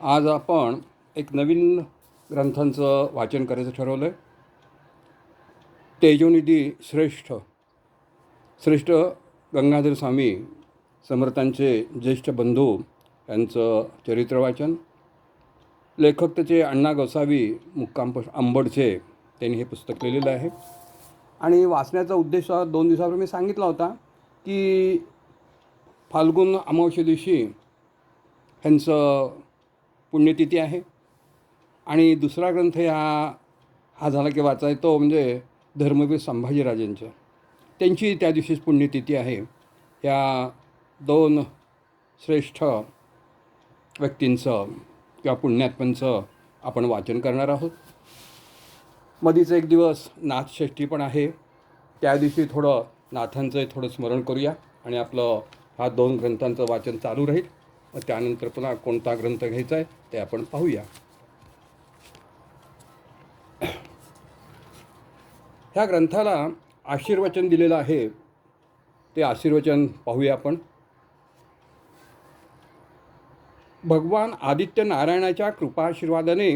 आज आपण एक नवीन ग्रंथांचं वाचन करायचं ठरवलं आहे. तेजोनिधी श्रेष्ठ श्रेष्ठ गंगाधर स्वामी समर्थांचे ज्येष्ठ बंधू यांचं चरित्र वाचन. लेखक त्याचे अण्णा गोसावी मुक्काम अंबडचे त्यांनी हे पुस्तक लिहिलेलं आहे. आणि वाचण्याचा उद्देश 2 दिवसापूर्वी मी सांगितला होता की फाल्गुन अमावस्ये दिवशी ह्यांचं पुण्यतिथी आहे. आणि दुसरा ग्रंथ हा झाला की वाचाय तो म्हणजे धर्मवीर संभाजीराजेंचं, त्यांची त्या दिवशीच पुण्यतिथी आहे. ह्या 2 श्रेष्ठ व्यक्तींचं किंवा पुण्यात्म्यांचं आपण वाचन करणार आहोत. मधीच एक दिवस नाथषष्ठी पण आहे. त्या दिवशी थोडं नाथांचं थोडं स्मरण करूया आणि आपलं हा 2 ग्रंथांचं वाचन चालू राहील. मग त्यानंतर पुन्हा कोणता ग्रंथ घ्यायचा आहे ते आपण पाहूया. ह्या ग्रंथाला आशीर्वचन दिलेलं आहे, ते आशीर्वचन पाहूया आपण. भगवान आदित्य नारायणाच्या कृपाशीर्वादाने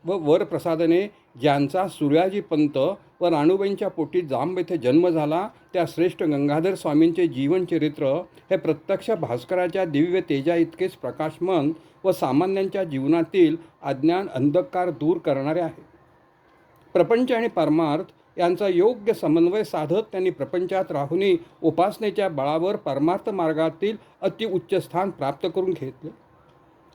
व वरप्रसादाने ज्यांचा सूर्याजी पंत व राणूबाईंच्या पोटी जांब येथे जन्म झाला, त्या श्रेष्ठ गंगाधर स्वामींचे जीवनचरित्र हे प्रत्यक्ष भास्कराच्या दिव्य तेजा इतकेच प्रकाशमान व सामान्यांच्या जीवनातील अज्ञान अंधकार दूर करणारे आहे. प्रपंच आणि परमार्थ यांचा योग्य समन्वय साधत त्यांनी प्रपंचात राहुनी उपासनेच्या बळावर परमार्थ मार्गातील अतिउच्च स्थान प्राप्त करून घेतले.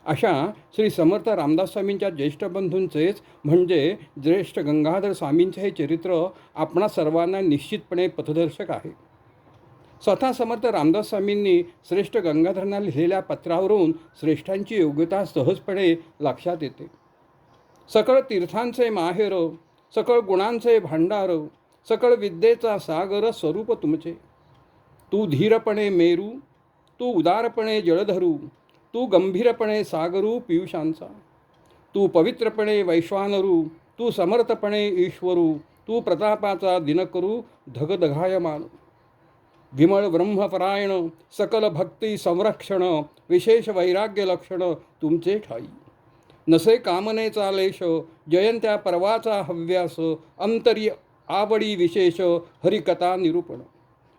अशा श्री समर्थ रामदास स्वामींच्या ज्येष्ठ बंधूंचेच म्हणजे ज्येष्ठ गंगाधर स्वामींचे हे चरित्र आपणा सर्वांना निश्चितपणे पथदर्शक आहे. स्वतः समर्थ रामदास स्वामींनी श्रेष्ठ गंगाधरांना लिहिलेल्या पत्रावरून श्रेष्ठांची योग्यता सहजपणे लक्षात येते. सकळ तीर्थांचे माहेर, सकळ गुणांचे भांडार, सकळ विद्येचा सागर स्वरूप तुमचे. तू धीरपणे मेरू, तू उदारपणे जलधरू, तू गंभीरपणे सागरू पियुषांचा. तू पवित्रपणे वैश्वानरू, तू समर्थपणे ईश्वरू, तू प्रतापाचा दिनकरू धगधगायमान. विमळ ब्रह्मपरायण, सकल भक्ती संरक्षण, विशेष वैराग्य लक्षण तुमचे ठाई. नसे कामनेचा लेश, जयंत्या पर्वाचा हव्यास, अंतरी आवडी विशेष हरिकथा निरूपण.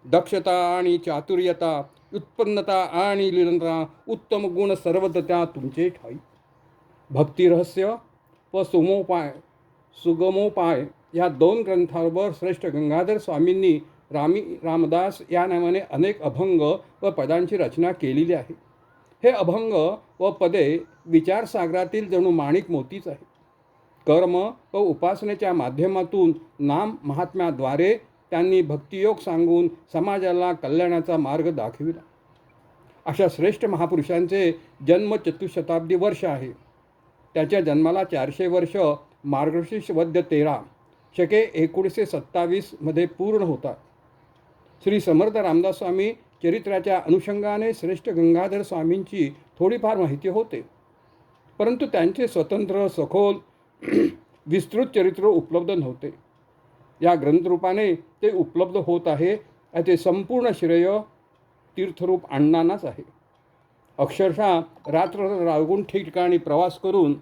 दक्षता आणि चातुर्यता, उत्पन्नता आणि लीनता, उत्तम गुण सर्वतत्या तुमचे ठाई. भक्तिरहस्य व सुगमोपाय या 2 ग्रंथांवर श्रेष्ठ गंगाधर स्वामींनी रामदास या नावाने अनेक अभंग व पदांची रचना केलेली आहे. हे अभंग व पदे विचारसागरातील जणू माणिक मोतीच आहे. कर्म व उपासनेच्या माध्यमातून नाम महात्म्याद्वारे त्यांनी भक्तियोग सांगून समाजाला कल्याणाचा मार्ग दाखविला. अशा श्रेष्ठ महापुरुषांचे जन्म चतुशताब्दी वर्ष आहे. त्याच्या जन्माला 400 वर्ष मार्गशीर्ष वद्य 13 शके 1927 मध्ये पूर्ण होतात. श्री समर्थ रामदास स्वामी चरित्राच्या अनुषंगाने श्रेष्ठ गंगाधर स्वामींची थोडीफार माहिती होते, परंतु त्यांचे स्वतंत्र सखोल विस्तृत चरित्र उपलब्ध नव्हते. या ग्रंथरूपाने ते उपलब्ध होत आहे याचे संपूर्ण श्रेय तीर्थरूप अण्णांनाच आहे. अक्षरशः रात्र रागून ठिकठिकाणी प्रवास करून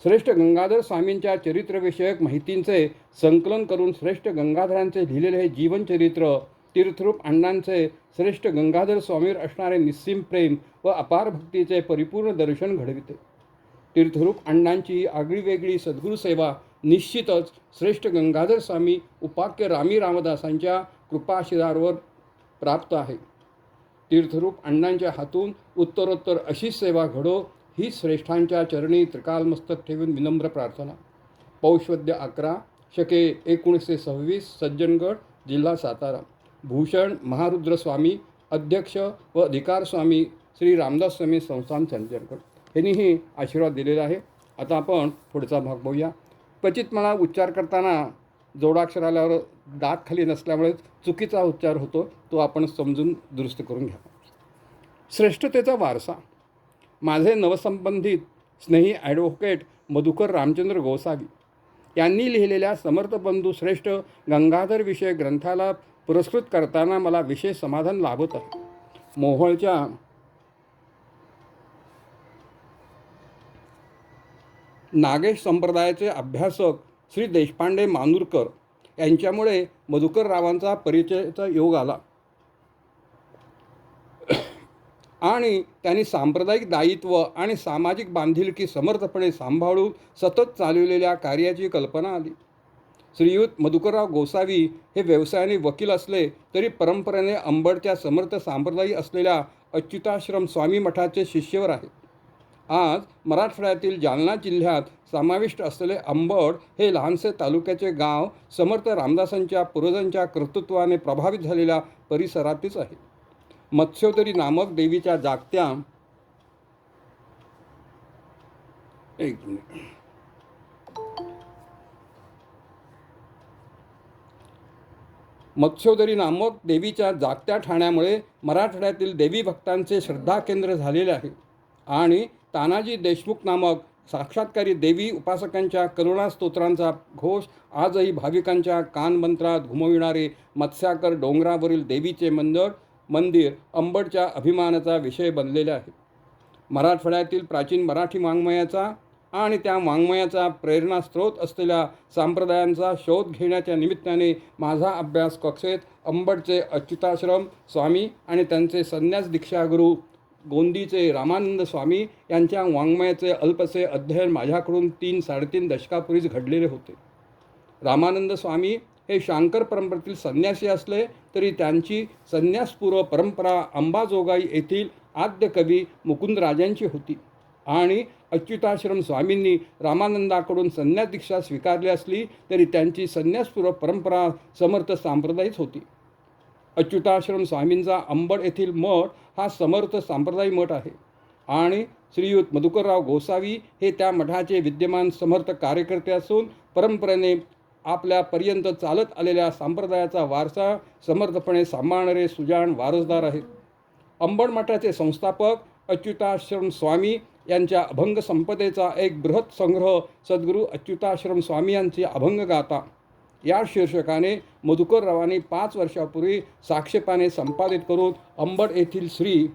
श्रेष्ठ गंगाधर स्वामींच्या चरित्रविषयक माहितींचे संकलन करून श्रेष्ठ गंगाधरांचे लिहिलेले हे जीवनचरित्र तीर्थरूप अण्णांचे श्रेष्ठ गंगाधर स्वामीवर असणारे निस्सीम प्रेम व अपार भक्तीचे परिपूर्ण दर्शन घडविते. तीर्थरूप अण्णांची आगळीवेगळी सद्गुरू सेवा निश्चितच श्रेष्ठ गंगाधर स्वामी उपाख्य रामी रामदासांच्या कृपाशिरावर प्राप्त आहे. तीर्थरूप अण्णांच्या हातून उत्तरोत्तर अशीच सेवा घडो ही श्रेष्ठांच्या चरणी त्रिकालमस्तक ठेवून विनम्र प्रार्थना. पौषवद्य 11 शके 1926 सज्जनगड जिल्हा सातारा. भूषण महारुद्र स्वामी अध्यक्ष व अधिकार स्वामी श्री रामदास स्वामी संस्थान सज्जनगड यांनीही आशीर्वाद दिलेला आहे. आता आपण पुढचा भाग बघूया. क्वचित मला उच्चार करताना जोडाक्षर आल्यावर दात खाली नसल्यामुळे चुकीचा उच्चार होतो, तो आपण समजून दुरुस्त करून घ्या. श्रेष्ठतेचा वारसा. माझे नवसंबंधित स्नेही ॲडव्होकेट मधुकर रामचंद्र गोसावी यांनी लिहिलेल्या समर्थ बंधू श्रेष्ठ गंगाधर विषय ग्रंथाला पुरस्कृत करताना मला विशेष समाधान लाभत आहे. मोहोळच्या नागेश संप्रदायाचे अभ्यासक श्री देशपांडे मानूरकर यांच्यामुळे मधुकररावांचा परिचयाचा योग आला आणि त्यांनी सांप्रदायिक दायित्व आणि सामाजिक बांधिलकी समर्थपणे सांभाळून सतत चालवलेल्या कार्याची कल्पना आली. श्रीयुत मधुकरराव गोसावी हे व्यवसायाने वकील असले तरी परंपरेने अंबडच्या समर्थ सांप्रदायी असलेल्या अच्युताश्रम स्वामी मठाचे शिष्यवर आहेत. आज मराठवाड्यातील जालना जिल्ह्यात समाविष्ट असलेले अंबड हे लहानसे तालुक्याचे गाव समर्थ रामदासांच्या पूर्वजांच्या कर्तृत्वाने प्रभावित झालेल्या परिसरातच आहे. मत्स्योदरी नामक देवीच्या जागत्या मत्स्योदरी नामक देवीच्या जागत्या ठाण्यामुळे मराठवाड्यातील देवी भक्तांचे श्रद्धाकेंद्र झालेले आहे आणि तानाजी देशमुख नामक साक्षात्कारी देवी उपासकांच्या करुणा स्तोत्रांचा घोष आजही भाविकांच्या कानमंत्रात घुमविणारे मत्स्याकर डोंगरावरील देवीचे मंदिर अंबडच्या अभिमानाचा विषय बनलेले आहे. मराठवाड्यातील प्राचीन मराठी वाङ्मयाचा आणि त्या वाङ्मयाचा प्रेरणास्रोत असलेल्या संप्रदायांचा शोध घेण्याच्या निमित्ताने माझा अभ्यास कक्षेत अंबडचे अच्युताश्रम स्वामी आणि त्यांचे संन्यास दीक्षागुरू गोंदीचे रामानंद स्वामी यांच्या वाङ्मयाचे अल्पसे अध्ययन माझ्याकडून 3-3.5 दशकापूर्वीच घडलेले होते. रामानंद स्वामी हे शांकर परंपरेतील संन्यासी असले तरी त्यांची संन्यासपूर्व परंपरा अंबाजोगाई येथील आद्य कवी मुकुंदराजांची होती आणि अच्युताश्रम स्वामींनी रामानंदाकडून संन्यास दीक्षा स्वीकारली असली तरी त्यांची संन्यासपूर्व परंपरा समर्थ सांप्रदायीच होती. अच्युताश्रम स्वामींचा अंबड येथील मठ हा समर्थ सांप्रदायी मठ आहे आणि श्रीयुत मधुकरराव गोसावी हे त्या मठाचे विद्यमान समर्थ कार्यकर्ते असून परंपरेने आपल्यापर्यंत चालत आलेल्या संप्रदायाचा वारसा समर्थपणे सांभाळणारे सुजाण वारसदार आहेत. अंबड मठाचे संस्थापक अच्युताश्रम स्वामी यांच्या अभंग संपदेचा एक बृहत संग्रह सद्गुरू अच्युताश्रम स्वामी यांची अभंगगाथा या शीर्षकाने मधुकररावांनी 5 वर्षापूर्वी साक्षेपाने संपादित करून अंबड येथील श्री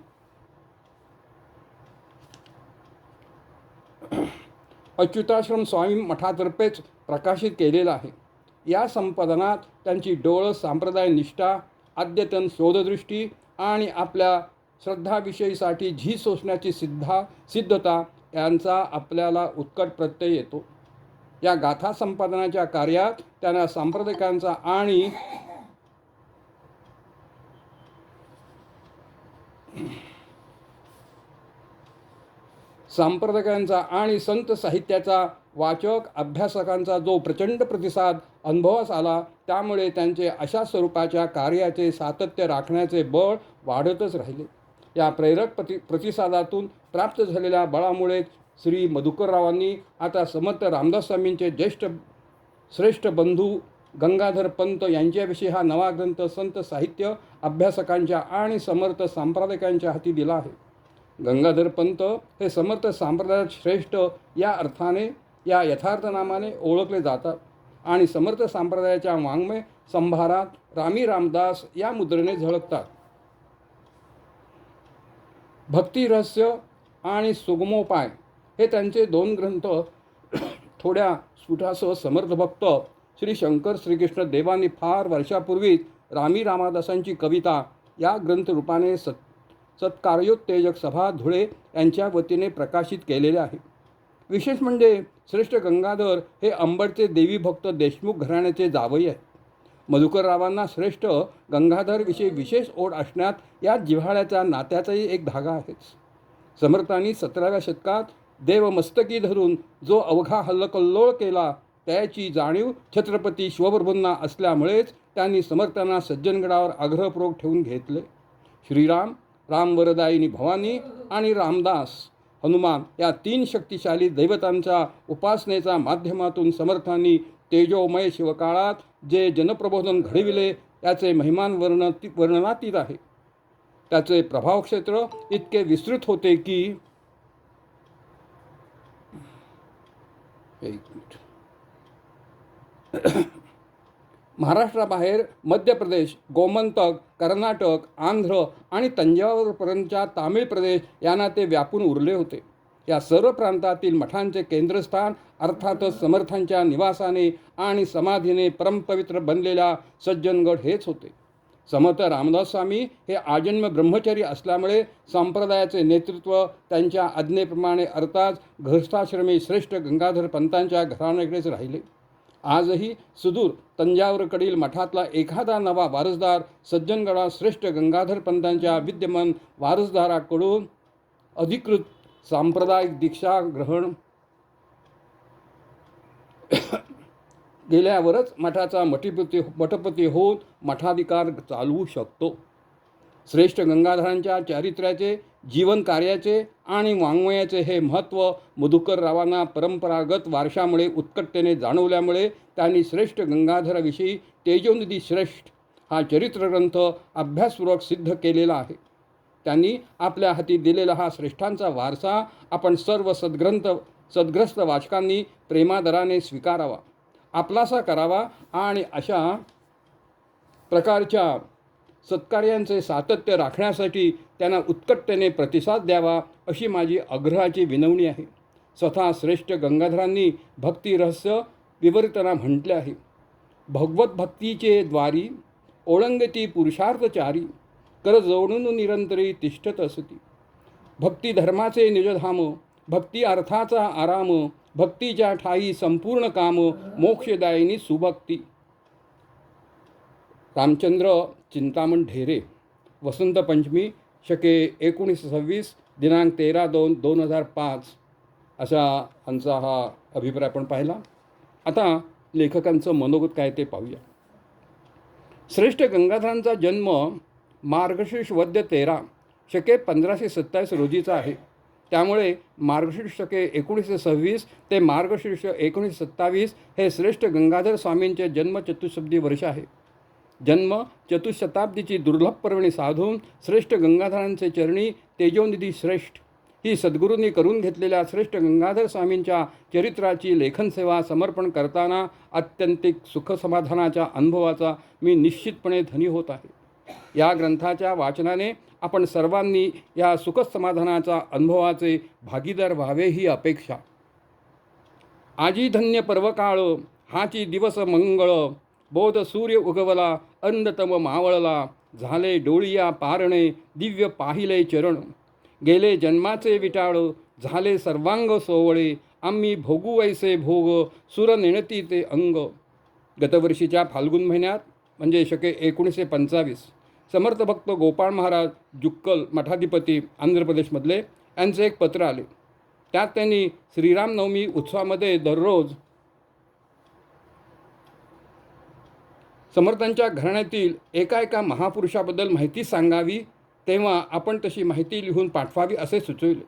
अच्युताश्रम स्वामी मठातर्फेच प्रकाशित केलेला आहे. या संपादनात त्यांची डोळस संप्रदाय निष्ठा, अद्यतन शोधदृष्टी आणि आपल्या श्रद्धाविषयीसाठी झी सोसण्याची सिद्धता यांचा आपल्याला उत्कट प्रत्यय येतो. या गाथा संपादनाच्या कार्यात त्यांना सांप्रदायिकांचा आणि संत साहित्याचा वाचक अभ्यासकांचा जो प्रचंड प्रतिसाद अनुभवास आला त्यामुळे त्यांचे अशा स्वरूपाच्या कार्याचे सातत्य राखण्याचे बळ वाढतच राहिले. या प्रेरक प्रतिसादातून प्राप्त झालेल्या बळामुळे श्री मधुकररावांनी आता समर्थ रामदास स्वामींचे श्रेष्ठ बंधू गंगाधर पंत यांच्याविषयी हा नवा ग्रंथ संत साहित्य अभ्यासकांच्या आणि समर्थ सांप्रदायिकांच्या हाती दिला आहे. गंगाधर पंत हे समर्थ संप्रदायात श्रेष्ठ या अर्थाने या यथार्थ नामाने ओळखले जातात आणि समर्थ संप्रदायाच्या वाङ्मय संभारात रामी रामदास या मुद्रेने झळकतात. भक्तिरहस्य आणि सुगमोपाय हे त्यांचे 2 ग्रंथ थोड्या स्फुटासह समर्थ भक्त श्री शंकर श्रीकृष्ण देवांनी फार वर्षापूर्वीच रामी रामदासांची कविता या ग्रंथरूपाने सत्कार्योत्तेजक सभा धुळे यांच्या वतीने प्रकाशित केलेले आहे. विशेष म्हणजे श्रेष्ठ गंगाधर हे अंबडचे देवी भक्त देशमुख घराण्याचे जावई आहेत. मधुकररावांना श्रेष्ठ गंगाधरविषयी विशेष ओढ असण्यात या जिव्हाळ्याच्या नात्याचाही एक धागा आहेच. समर्थांनी 17व्या शतकात देवमस्तकी धरून जो अवघा हल्लकल्लोळ केला त्याची जाणीव छत्रपती शिवप्रभूंना असल्यामुळेच त्यांनी समर्थांना सज्जनगडावर आग्रहपूर्वक ठेवून घेतले. श्रीराम, रामवरदायिनी भवानी आणि रामदास हनुमान या 3 शक्तिशाली दैवतांच्या उपासनेच्या माध्यमातून समर्थांनी तेजोमय शिवकाळात जे जनप्रबोधन घडविले याचे महिमान वर्णनातीत आहे. त्याचे प्रभावक्षेत्र इतके विस्तृत होते की महाराष्ट्राबाहेर मध्य प्रदेश, गोमंतक, कर्नाटक, आंध्र आणि तंजावरपर्यंतच्या तामिळ प्रदेश यांना ते व्यापून उरले होते. या सर्व प्रांतातील मठांचे केंद्रस्थान अर्थातच समर्थांच्या निवासाने आणि समाधीने परमपवित्र बनलेल्या सज्जनगड हेच होते. समर्थ रामदास स्वामी हे आजन्म ब्रह्मचारी असल्यामुळे संप्रदायाचे नेतृत्व त्यांच्या आज्ञेप्रमाणे अर्थात गृहस्थाश्रमी श्रेष्ठ गंगाधर पंतांच्या घराण्याकडेच राहिले. आजही सुदूर तंजावरकडील मठातला एखादा नवा वारसदार सज्जनगडात श्रेष्ठ गंगाधर पंतांच्या विद्यमान वारसदाराकडून अधिकृत सांप्रदायिक दीक्षा ग्रहण गेल्यावरच मठाचा मठपती होऊन मठाधिकार चालवू शकतो. श्रेष्ठ गंगाधरांच्या चारित्र्याचे, जीवन कार्याचे आणि वाङ्मयाचे हे महत्त्व मधुकररावांना परंपरागत वारशामुळे उत्कटतेने जाणवल्यामुळे त्यांनी श्रेष्ठ गंगाधराविषयी तेजोनिधी श्रेष्ठ हा चरित्रग्रंथ अभ्यासपूर्वक सिद्ध केलेला आहे. त्यांनी आपल्या हाती दिलेला हा श्रेष्ठांचा वारसा आपण सर्व सद्ग्रस्त वाचकांनी प्रेमादराने स्वीकारावा, आपलासा करावा आणि अशा प्रकारच्या सत्कार्यांचे सातत्य राखण्यासाठी त्यांना उत्कटतेने प्रतिसाद द्यावा अशी माझी आग्रहाची विनवणी आहे. स्वतः श्रेष्ठ गंगाधरांनी भक्ती रहस्य विवरताना म्हटले आहे, भगवत भक्तीचे द्वारी ओळंगती पुरुषार्थचारी कर जोडून निरंतरी तिष्ठत असती. भक्ती धर्माचे निजधाम, भक्ती अर्थाचा आराम, भक्तीच्या ठाई संपूर्ण काम, मोक्षदायिनी सुभक्ती. रामचंद्र चिंतामण ढेरे. वसंत पंचमी शके 1926 दिनांक 13/2/2005 असा आमचा हा अभिप्राय आपण पाहिला. आता लेखकांचं मनोगत काय ते पाहूया. श्रेष्ठ गंगाधरांचा जन्म मार्गशीर्ष वद्य 13 शके 1527 रोजीचा आहे. त्यामुळे मार्गशीर्ष शके 1926 ते मार्गशीर्ष 1927 हे श्रेष्ठ गंगाधर स्वामींचे जन्मचतुःशताब्दी वर्ष आहे. जन्म चतुःशताब्दीची दुर्लभ पर्वणी साधून श्रेष्ठ गंगाधरांचे चरणी तेजोनिधी श्रेष्ठ ही सद्गुरूंनी करून घेतलेल्या श्रेष्ठ गंगाधर स्वामींच्या चरित्राची लेखनसेवा समर्पण करताना आत्यंतिक सुखसमाधानाच्या अनुभवाचा मी निश्चितपणे धनी होत आहे. या ग्रंथाच्या वाचनाने आपण सर्वांनी या सुखसमाधानाच्या अनुभवाचे भागीदार व्हावे ही अपेक्षा. आजी धन्य पर्वकाळ हाची दिवस मंगळ, बोध सूर्य उगवला अंधतम मावळला, झाले डोळिया पारणे दिव्य पाहिले चरण, गेले जन्माचे विटाळ झाले सर्वांग सोवळे, आम्ही भोगू वैसे भोग सुर नेणती ते अंग. गतवर्षीच्या फाल्गुन महिन्यात म्हणजे शके 1925 समर्थ भक्त गोपाळ महाराज जुक्कल मठाधिपती आंध्र प्रदेशमधले यांचे एक पत्र आले. त्यात त्यांनी श्रीरामनवमी उत्सवामध्ये दररोज समर्थांच्या घराण्यातील एका महापुरुषाबद्दल माहिती सांगावी, तेव्हा आपण तशी माहिती लिहून पाठवावी असे सुचविले.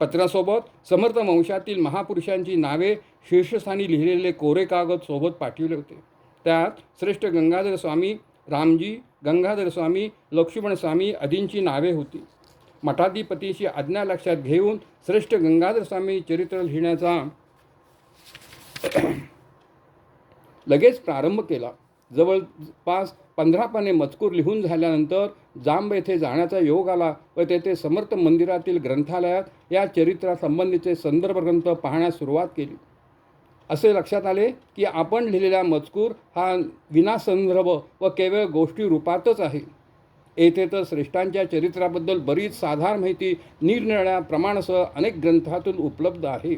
पत्रासोबत समर्थ वंशातील महापुरुषांची नावे शीर्षस्थानी लिहिलेले कोरे कागद सोबत पाठविले होते. त्यात श्रेष्ठ गंगाधर स्वामी, रामजी, गंगाधर स्वामी, लक्ष्मण स्वामी आदींची नावे होती. मठाधिपतीची आज्ञा लक्षात घेऊन श्रेष्ठ गंगाधर स्वामी चरित्र लिहिण्याचा लगेच प्रारंभ केला. जवळपास 15 पाने मजकूर लिहून झाल्यानंतर जांब येथे जाण्याचा योग आला व तेथे समर्थ मंदिरातील ग्रंथालयात या चरित्रासंबंधीचे संदर्भ ग्रंथ पाहण्यास सुरुवात केली. असे लक्षात आले की आपण लिहिलेला मजकूर हा विनासंदर्भ व केवळ गोष्टी रूपातच आहे. येथे तर श्रेष्ठांच्या चरित्राबद्दल बरीच साधारण माहिती निरनिराळ्या प्रमाणासह अनेक ग्रंथातून उपलब्ध आहे.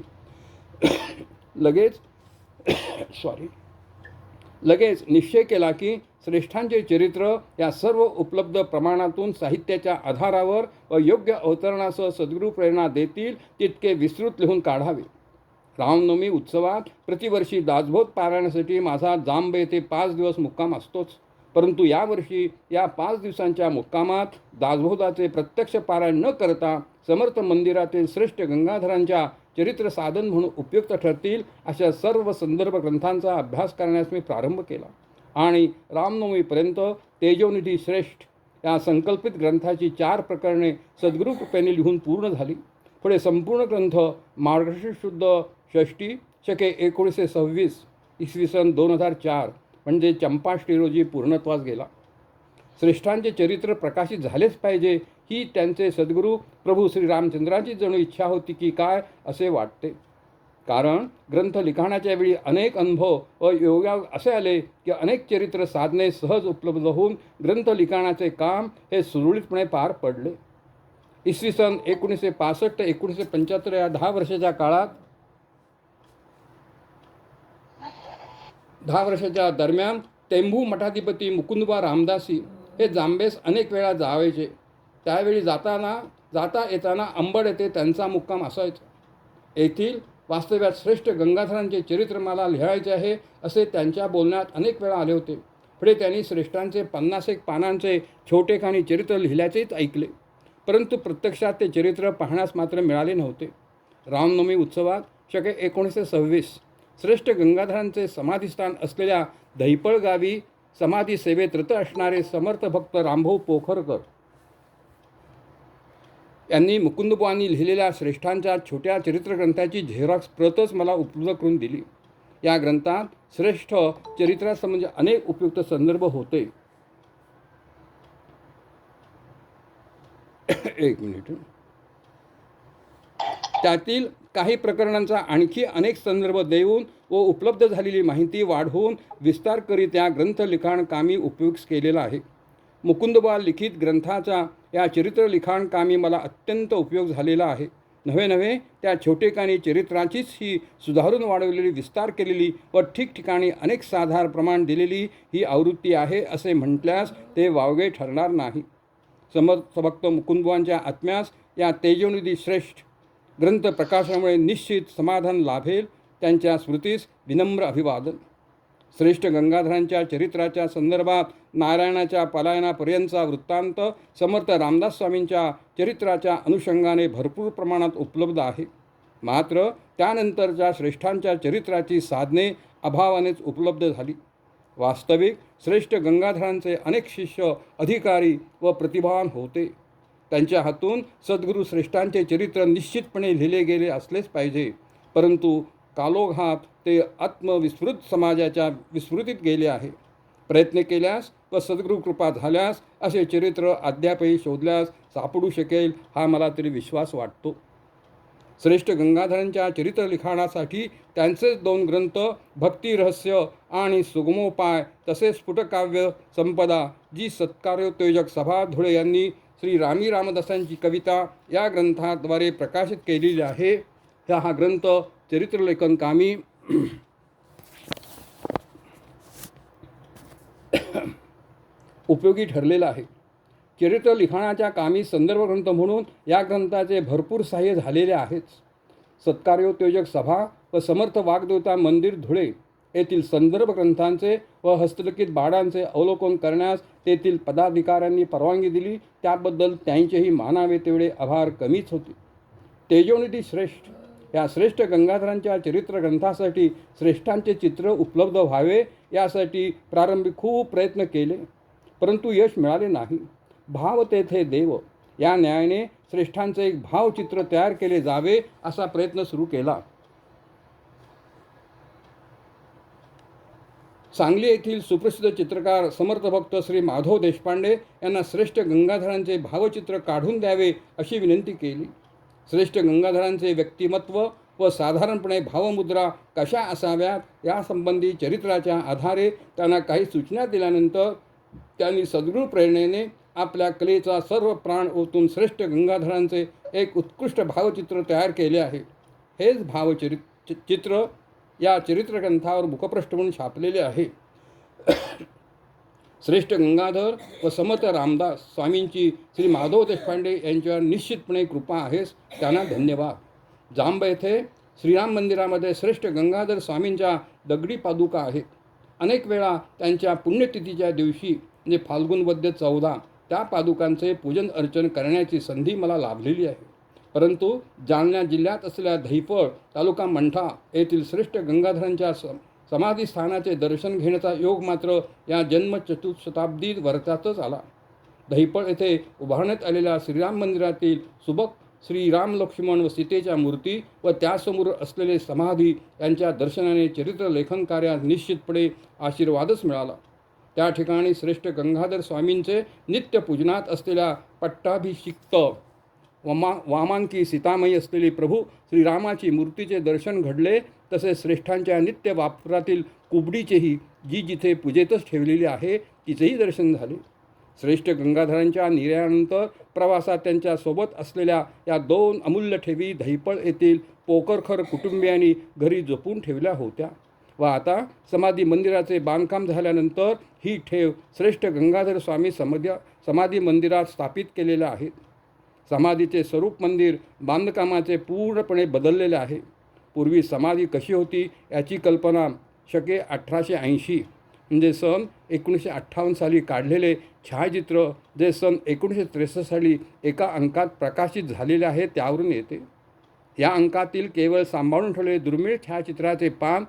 लगेच निश्चय केला की श्रेष्ठांचे चरित्र या सर्व उपलब्ध प्रमाणातून साहित्याच्या आधारावर व योग्य अवतरणासह सद्गुरू प्रेरणा देतील तितके विस्तृत लिहून काढावे. रामनवमी उत्सवात प्रतिवर्षी दासबोध पारायणासाठी माझा जांब येथे 5 दिवस मुक्काम असतोच. परंतु यावर्षी या 5 दिवसांच्या मुक्कामात दासबोधाचे प्रत्यक्ष पारायण न करता समर्थ मंदिरातील श्रेष्ठ गंगाधरांच्या चरित्र साधन म्हणून उपयुक्त ठरतील अशा सर्व संदर्भ ग्रंथांचा अभ्यास करण्यास मी प्रारंभ केला आणि रामनवमीपर्यंत तेजोनिधी श्रेष्ठ या संकल्पित ग्रंथाची 4 प्रकरणे सद्गुरू कृपेने लिहून पूर्ण झाली. पुढे संपूर्ण ग्रंथ मार्गशीर्ष शुद्ध षष्टी शके 1926 इसवी सन 2004 म्हणजे चंपाष्टमी रोजी पूर्णत्वास गेला. श्रेष्ठांचे चरित्र प्रकाशित झालेच पाहिजे ही त्यांचे सद्गुरू प्रभू श्रीरामचंद्राची जणू इच्छा होती की काय असे वाटते. कारण ग्रंथ लिखाणाच्या वेळी अनेक अनुभव व योगायोग असे आले की अनेक चरित्र साधने सहज उपलब्ध होऊन ग्रंथ लिखाणाचे काम हे सुरळीतपणे पार पडले. इसवी सन 1965-1975 या 10 वर्षाच्या काळात 10 वर्षाच्या दरम्यान टेंभू मठाधिपती मुकुंदबा रामदासी हे जांबेस अनेक वेळा जावायचे. त्यावेळी जाता येताना अंबड येथे त्यांचा मुक्काम असायचा. येथील वास्तव्यात श्रेष्ठ गंगाधरांचे चरित्र मला लिहायचे आहे असे त्यांच्या बोलण्यात अनेक वेळा आले होते. पुढे त्यांनी श्रेष्ठांचे 50 पानांचे छोटेखानी चरित्र लिहिल्याचेच ऐकले, परंतु प्रत्यक्षात ते चरित्र पाहण्यास मात्र मिळाले नव्हते. रामनवमी उत्सवात शके 1926 श्रेष्ठ गंगाधरांचे समाधीस्थान असलेल्या दहिपळ गावी समाधी सेवेत रत असणारे समर्थ भक्त रामभाऊ पोखरकर यांनी मुकुंदबुवांनी लिहिलेल्या श्रेष्ठांच्या छोट्या चरित्रग्रंथाची झेरॉक्स प्रतच मला उपलब्ध करून दिली. या ग्रंथात श्रेष्ठ चरित्रासंबंधी अनेक उपयुक्त संदर्भ होते. एक मिनिट. त्यातील काही प्रकरणांचा आणखी अनेक संदर्भ देऊन व उपलब्ध झालेली माहिती वाढवून विस्तार करीत या ग्रंथलिखाण कामी उपयोग केलेला आहे. मुकुंदबुवा लिखित ग्रंथाचा या चरित्र लिखाण कामी मला अत्यंत उपयोग झालेला आहे. नव्हे त्या छोटेखानी चरित्राचीच ही सुधारून वाढवलेली, विस्तार केलेली व ठिकठिकाणी अनेक साधार प्रमाण दिलेली ही आवृत्ती आहे असे म्हटल्यास ते वावगे ठरणार नाही. समर्थ भक्त मुकुंदबुवांच्या आत्म्यास या तेजोनिधी श्रेष्ठ ग्रंथ प्रकाशनामुळे निश्चित समाधान लाभेल. त्यांच्या स्मृतीस विनम्र अभिवादन. श्रेष्ठ गंगाधरांच्या चरित्राच्या संदर्भात नारायणाच्या पलायनापर्यंतचा वृत्तांत समर्थ रामदास स्वामींच्या चरित्राच्या अनुषंगाने भरपूर प्रमाणात उपलब्ध आहे. मात्र त्यानंतरच्या श्रेष्ठांच्या चरित्राची साधने अभावानेच उपलब्ध झाली. वास्तविक श्रेष्ठ गंगाधरांचे अनेक शिष्य, अधिकारी व प्रतिभावान होते. त्यांच्या हातून सद्गुरू श्रेष्ठांचे चरित्र निश्चितपणे लिहिले गेले असलेच पाहिजे, परंतु कालोघात ते आत्मविस्मृत समाजाच्या विस्मृतीत गेले आहे. प्रयत्न केल्यास व सद्गुरू कृपा झाल्यास असे चरित्र अद्यापही शोधल्यास सापडू शकेल हा मला तरी विश्वास वाटतो. श्रेष्ठ गंगाधरांच्या चरित्र लिखाणासाठी त्यांचेच 2 ग्रंथ भक्तिरहस्य आणि सुगमोपाय तसेच स्फुटकाव्य संपदा जी सत्कार्योत्तेजक सभा धुळे यांनी श्री रामी रामदासांची कविता या ग्रंथाद्वारे प्रकाशित केलेली आहे. हा ग्रंथ चरित्रलेखन कामी उपयोगी ठरलेला आहे. चरित्र लिखाणाच्या कामी संदर्भ ग्रंथ म्हणून या ग्रंथाचे भरपूर सहाय्य झालेले आहेच. सत्कार्योत्तेजक सभा व समर्थ वाग्देवता मंदिर धुळे येथील संदर्भ ग्रंथांचे व हस्तलिखित बाडांचे अवलोकन करण्यास तेथील पदाधिकाऱ्यांनी परवानगी दिली, त्याबद्दल त्यांचेही मानावे तेवढे आभार कमीच होते. तेजोनिधी श्रेष्ठ या श्रेष्ठ गंगाधरांच्या चरित्र ग्रंथासाठी श्रेष्ठांचे चित्र उपलब्ध व्हावे यासाठी प्रारंभी खूप प्रयत्न केले, परंतु यश मिळाले नाही. भाव तेथे देव या न्यायाने श्रेष्ठांचे एक भावचित्र तयार केले जावे असा प्रयत्न सुरू केला. सांगली येथील सुप्रसिद्ध चित्रकार समर्थ भक्त श्री माधव देशपांडे यांना श्रेष्ठ गंगाधरांचे भावचित्र काढून द्यावे अशी विनंती केली. श्रेष्ठ गंगाधरांचे व्यक्तिमत्व व साधारणपणे भावमुद्रा कशा असाव्यात यासंबंधी चरित्राच्या आधारे त्यांना काही सूचना दिल्यानंतर त्यांनी सद्गुरू प्रेरणेने आपल्या कलेचा सर्व प्राण ओतून श्रेष्ठ गंगाधरांचे एक उत्कृष्ट भावचित्र तयार केले आहे. हेच चित्र या चरित्रग्रंथावर मुखपृष्ठ म्हणून छापलेले आहे. श्रेष्ठ गंगाधर व समर्थ रामदास स्वामींची श्री माधव देशपांडे यांच्यावर निश्चितपणे कृपा आहेस, त्यांना धन्यवाद. जांब येथे श्रीराम मंदिरामध्ये श्रेष्ठ गंगाधर स्वामींच्या दगडी पादुका आहेत. अनेक वेळा त्यांच्या पुण्यतिथीच्या दिवशी म्हणजे फाल्गुन वद्य 14 त्या पादुकांचे पूजन अर्चन करण्याची संधी मला लाभलेली आहे. परंतु जालना जिल्ह्यात असलेल्या दहिपळ तालुका मंठा येथील श्रेष्ठ गंगाधरांच्या समाधीस्थानाचे दर्शन घेण्याचा योग मात्र या जन्मचतुशताब्दी वर्षातच आला. दहिपळ येथे उभारण्यात आलेल्या श्रीराम मंदिरातील सुबक श्रीराम लक्ष्मण व सीतेच्या मूर्ती व त्यासमोर असलेले समाधी यांच्या दर्शनाने चरित्र लेखन कार्यात निश्चितपणे आशीर्वादच मिळाला. त्या ठिकाणी श्रेष्ठ गंगाधर स्वामींचे नित्य पूजनात असलेल्या पट्टाभिषिक्त वामांकी सीतामयी असलेली प्रभू श्रीरामाची मूर्तीचे दर्शन घडले. तसेच श्रेष्ठांच्या नित्य वापरातील कुबडीचेही, जी जिथे पूजेतच ठेवलेली आहे, तिचेही दर्शन झाले. श्रेष्ठ गंगाधरांच्या निर्यानंतर प्रवासात त्यांच्यासोबत असलेल्या या 2 अमूल्य ठेवी दहिपळ येथील पोकरखर कुटुंबियांनी घरी जपून ठेवल्या होत्या व आता समाधी मंदिराचे बांधकाम झाल्यानंतर ही ठेव श्रेष्ठ गंगाधर स्वामी समाधी मंदिरात स्थापित केलेल्या आहेत. समाधीचे स्वरूप मंदिर बांधकामाचे पूर्णपणे बदललेले आहे. पूर्वी समाधी कशी होती याची कल्पना शके 1880 म्हणजे सन 1958 साली काढलेले छायाचित्र, जे सन 1963 साली एका अंकात प्रकाशित झालेले आहे, त्यावरून येते. या अंकातील केवळ सांभाळून ठेवलेले दुर्मिळ छायाचित्राचे पान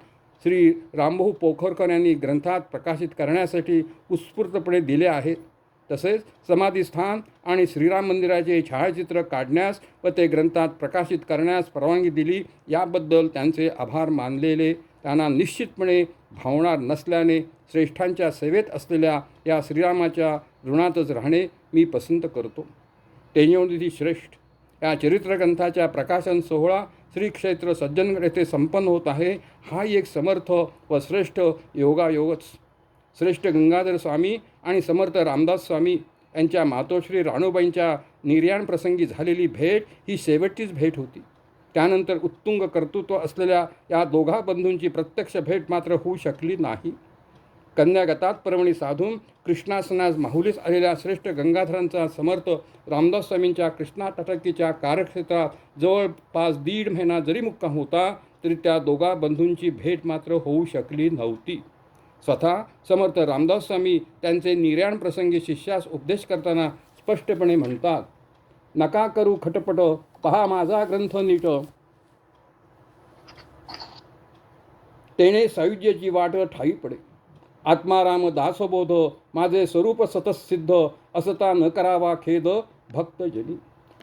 श्री रामभाऊ पोखरकर यांनी ग्रंथात प्रकाशित करण्यासाठी उत्स्फूर्तपणे दिले आहेत. तसेच समाधीस्थान आणि श्रीराम मंदिराचे छायाचित्र काढण्यास व ते ग्रंथात प्रकाशित करण्यास परवानगी दिली, याबद्दल त्यांचे आभार मानलेले त्यांना निश्चितपणे भावणार नसल्याने श्रेष्ठांच्या सेवेत असलेल्या या श्रीरामाच्या ऋणातच राहणे मी पसंत करतो. तेजोनिधी श्रेष्ठ या चरित्रग्रंथाच्या प्रकाशन सोहळा श्री क्षेत्र सज्जनगड येथे संपन्न होत आहे. हा एक समर्थ व श्रेष्ठ योगायोगच. श्रेष्ठ गंगाधर स्वामी आणि समर्थ रामदास स्वामी यांच्या मातोश्री राणूबाईंच्या निर्याण प्रसंगी झालेली भेट ही शेवटचीच भेट होती. त्यानंतर उत्तुंग कर्तृत्व असलेल्या या दोघा बंधूंची प्रत्यक्ष भेट मात्र होऊ शकली नाही. कन्यागतात पर्वणी साधून कृष्णासनास माहुलीस आलेल्या श्रेष्ठ गंगाधरांचा समर्थ रामदास स्वामींच्या कृष्णा तटकीच्या कार्यक्षेत्रात जवळपास 1.5 महिना जरी मुक्काम होता, तरी त्या दोघा बंधूंची भेट मात्र होऊ शकली नव्हती. स्वतः समर्थ रामदास स्वामी त्यांचे निर्याण प्रसंगी शिष्यास उपदेश करताना स्पष्टपणे म्हणतात, नका करू खटपट, पहा माझा ग्रंथ नीट. तेने सायुज्याची वाट ठाई पडे. आत्माराम दासबोध, माझे स्वरूप सतसिद्ध, असता न करावा खेद भक्तजनी.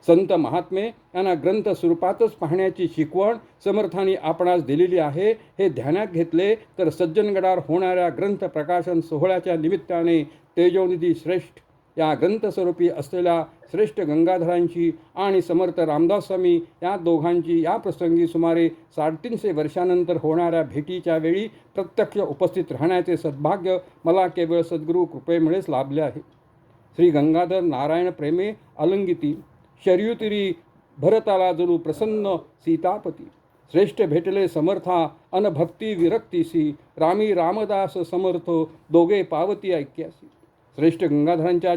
संत महात्मे यांना ग्रंथ स्वरूपातच पाहण्याची शिकवण समर्थांनी आपणास दिलेली आहे. हे ध्यानात घेतले तर सज्जनगडावर होणाऱ्या ग्रंथ प्रकाशन सोहळ्याच्या निमित्ताने तेजोनिधी श्रेष्ठ या ग्रंथस्वरूपी असलेल्या श्रेष्ठ गंगाधरांची आणि समर्थ रामदास स्वामी या दोघांची या प्रसंगी सुमारे 350 वर्षानंतर होणाऱ्या भेटीच्या वेळी प्रत्यक्ष उपस्थित राहण्याचे सद्भाग्य मला केवळ सद्गुरू कृपेमुळेच लाभले आहे. श्री गंगाधर नारायण प्रेमे अलंगिती, शर्युतिरी भरताला जणू प्रसन्न सीतापती. श्रेष्ठ भेटले समर्था अनभक्ती विरक्तीसी, रामी रामदास समर्थ, दोघे पावती ऐक्यासी. श्रेष्ठ गंगाधरांच्या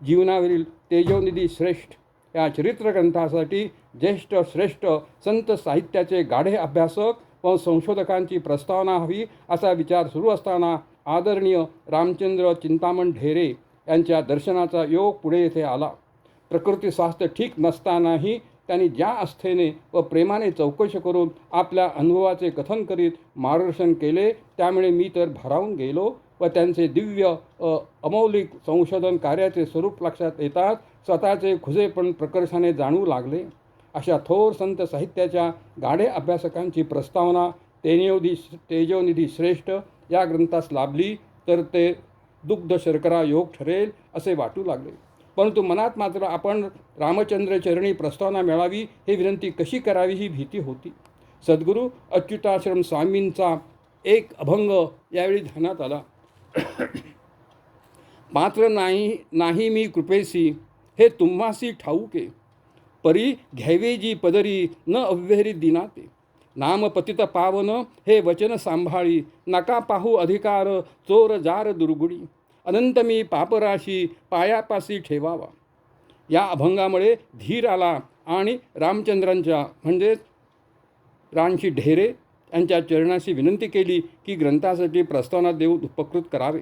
जीवनावरील तेजोनिधी श्रेष्ठ या चरित्रग्रंथासाठी ज्येष्ठ श्रेष्ठ संत साहित्याचे गाढे अभ्यासक व संशोधकांची प्रस्तावना हवी असा विचार सुरू असताना आदरणीय रामचंद्र चिंतामण ढेरे यांच्या दर्शनाचा योग पुढे येथे आला. प्रकृती स्वास्थ्य ठीक नसतानाही त्यांनी ज्या आस्थेने व प्रेमाने चौकशी करून आपल्या अनुभवाचे कथन करीत मार्गदर्शन केले, त्यामुळे मी तर भारावून गेलो व त्यांचे दिव्य अमौलिक संशोधन कार्याचे स्वरूप लक्षात येतात स्वतःचे खुजेपण प्रकर्षाने जाणवू लागले. अशा थोर संत साहित्याच्या गाढे अभ्यासकांची प्रस्तावना तेजोनिधी श्रेष्ठ या ग्रंथास लाभली तर ते दुग्ध शर्करा योग ठरेल असे वाटू लागले. परंतु मनात मात्र आपण रामचंद्रचरणी प्रस्तावना मिळावी ही विनंती कशी करावी ही भीती होती. सद्गुरू अच्युताश्रम स्वामींचा एक अभंग यावेळी ध्यानात आला. पात्र नाही मी कृपेसी, हे तुम्हासी ठाऊके, परी घ्यावे जी पदरी न अव्हेरी दिनाते. नाम पतित पावन हे वचन सांभाळी, नका पाहू अधिकार चोर जार दुर्गुडी. अनंत मी पापराशी पायापासी ठेवावा. या अभंगामुळे धीर आला आणि रामचंद्रांच्या म्हणजेच रामशी ढेरे यांच्या चरणाशी विनंती केली की ग्रंथासाठी प्रस्तावना देऊन उपकृत करावे.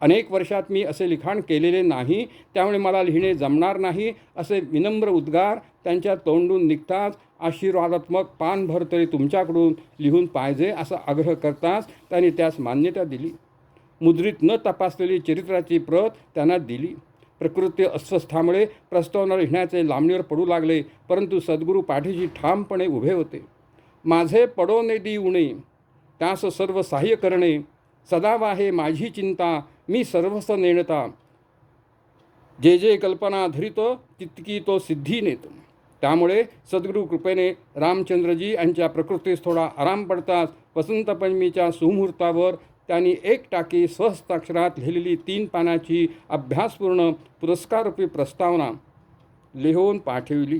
अनेक वर्षात मी असे लिखाण केलेले नाही, त्यामुळे मला लिहिणे जमणार नाही असे विनम्र उद्गार त्यांच्या तोंडून निघताच आशीर्वादात्मक पानभर तरी तुमच्याकडून लिहून पाहिजे असा आग्रह करताच त्यांनी त्यास मान्यता दिली. मुद्रित न तपासलेली चरित्राची प्रत त्यांना दिली. प्रकृती अस्वस्थामुळे प्रस्तावना लिहिण्याचे लांबणीवर पडू लागले, परंतु सद्गुरू पाठीशी ठामपणे उभे होते. माझे पडो ने दी उणे, त्यास सर्व सहाय्य करणे, सदा वाहे माझी चिंता, मी सर्वस्व नेणता. जे जे कल्पना धरित, तितकी तो सिद्धी नेत. त्यामुळे सद्गुरू कृपेने रामचंद्रजी यांच्या प्रकृतीस थोडा आराम पडताच वसंत पंचमीच्या सुमुहूर्तावर त्यांनी एक टाकी स्वहस्ताक्षरात लिहिलेली 3 पानाची अभ्यासपूर्ण पुरस्काररूपी प्रस्तावना लिहून पाठविली.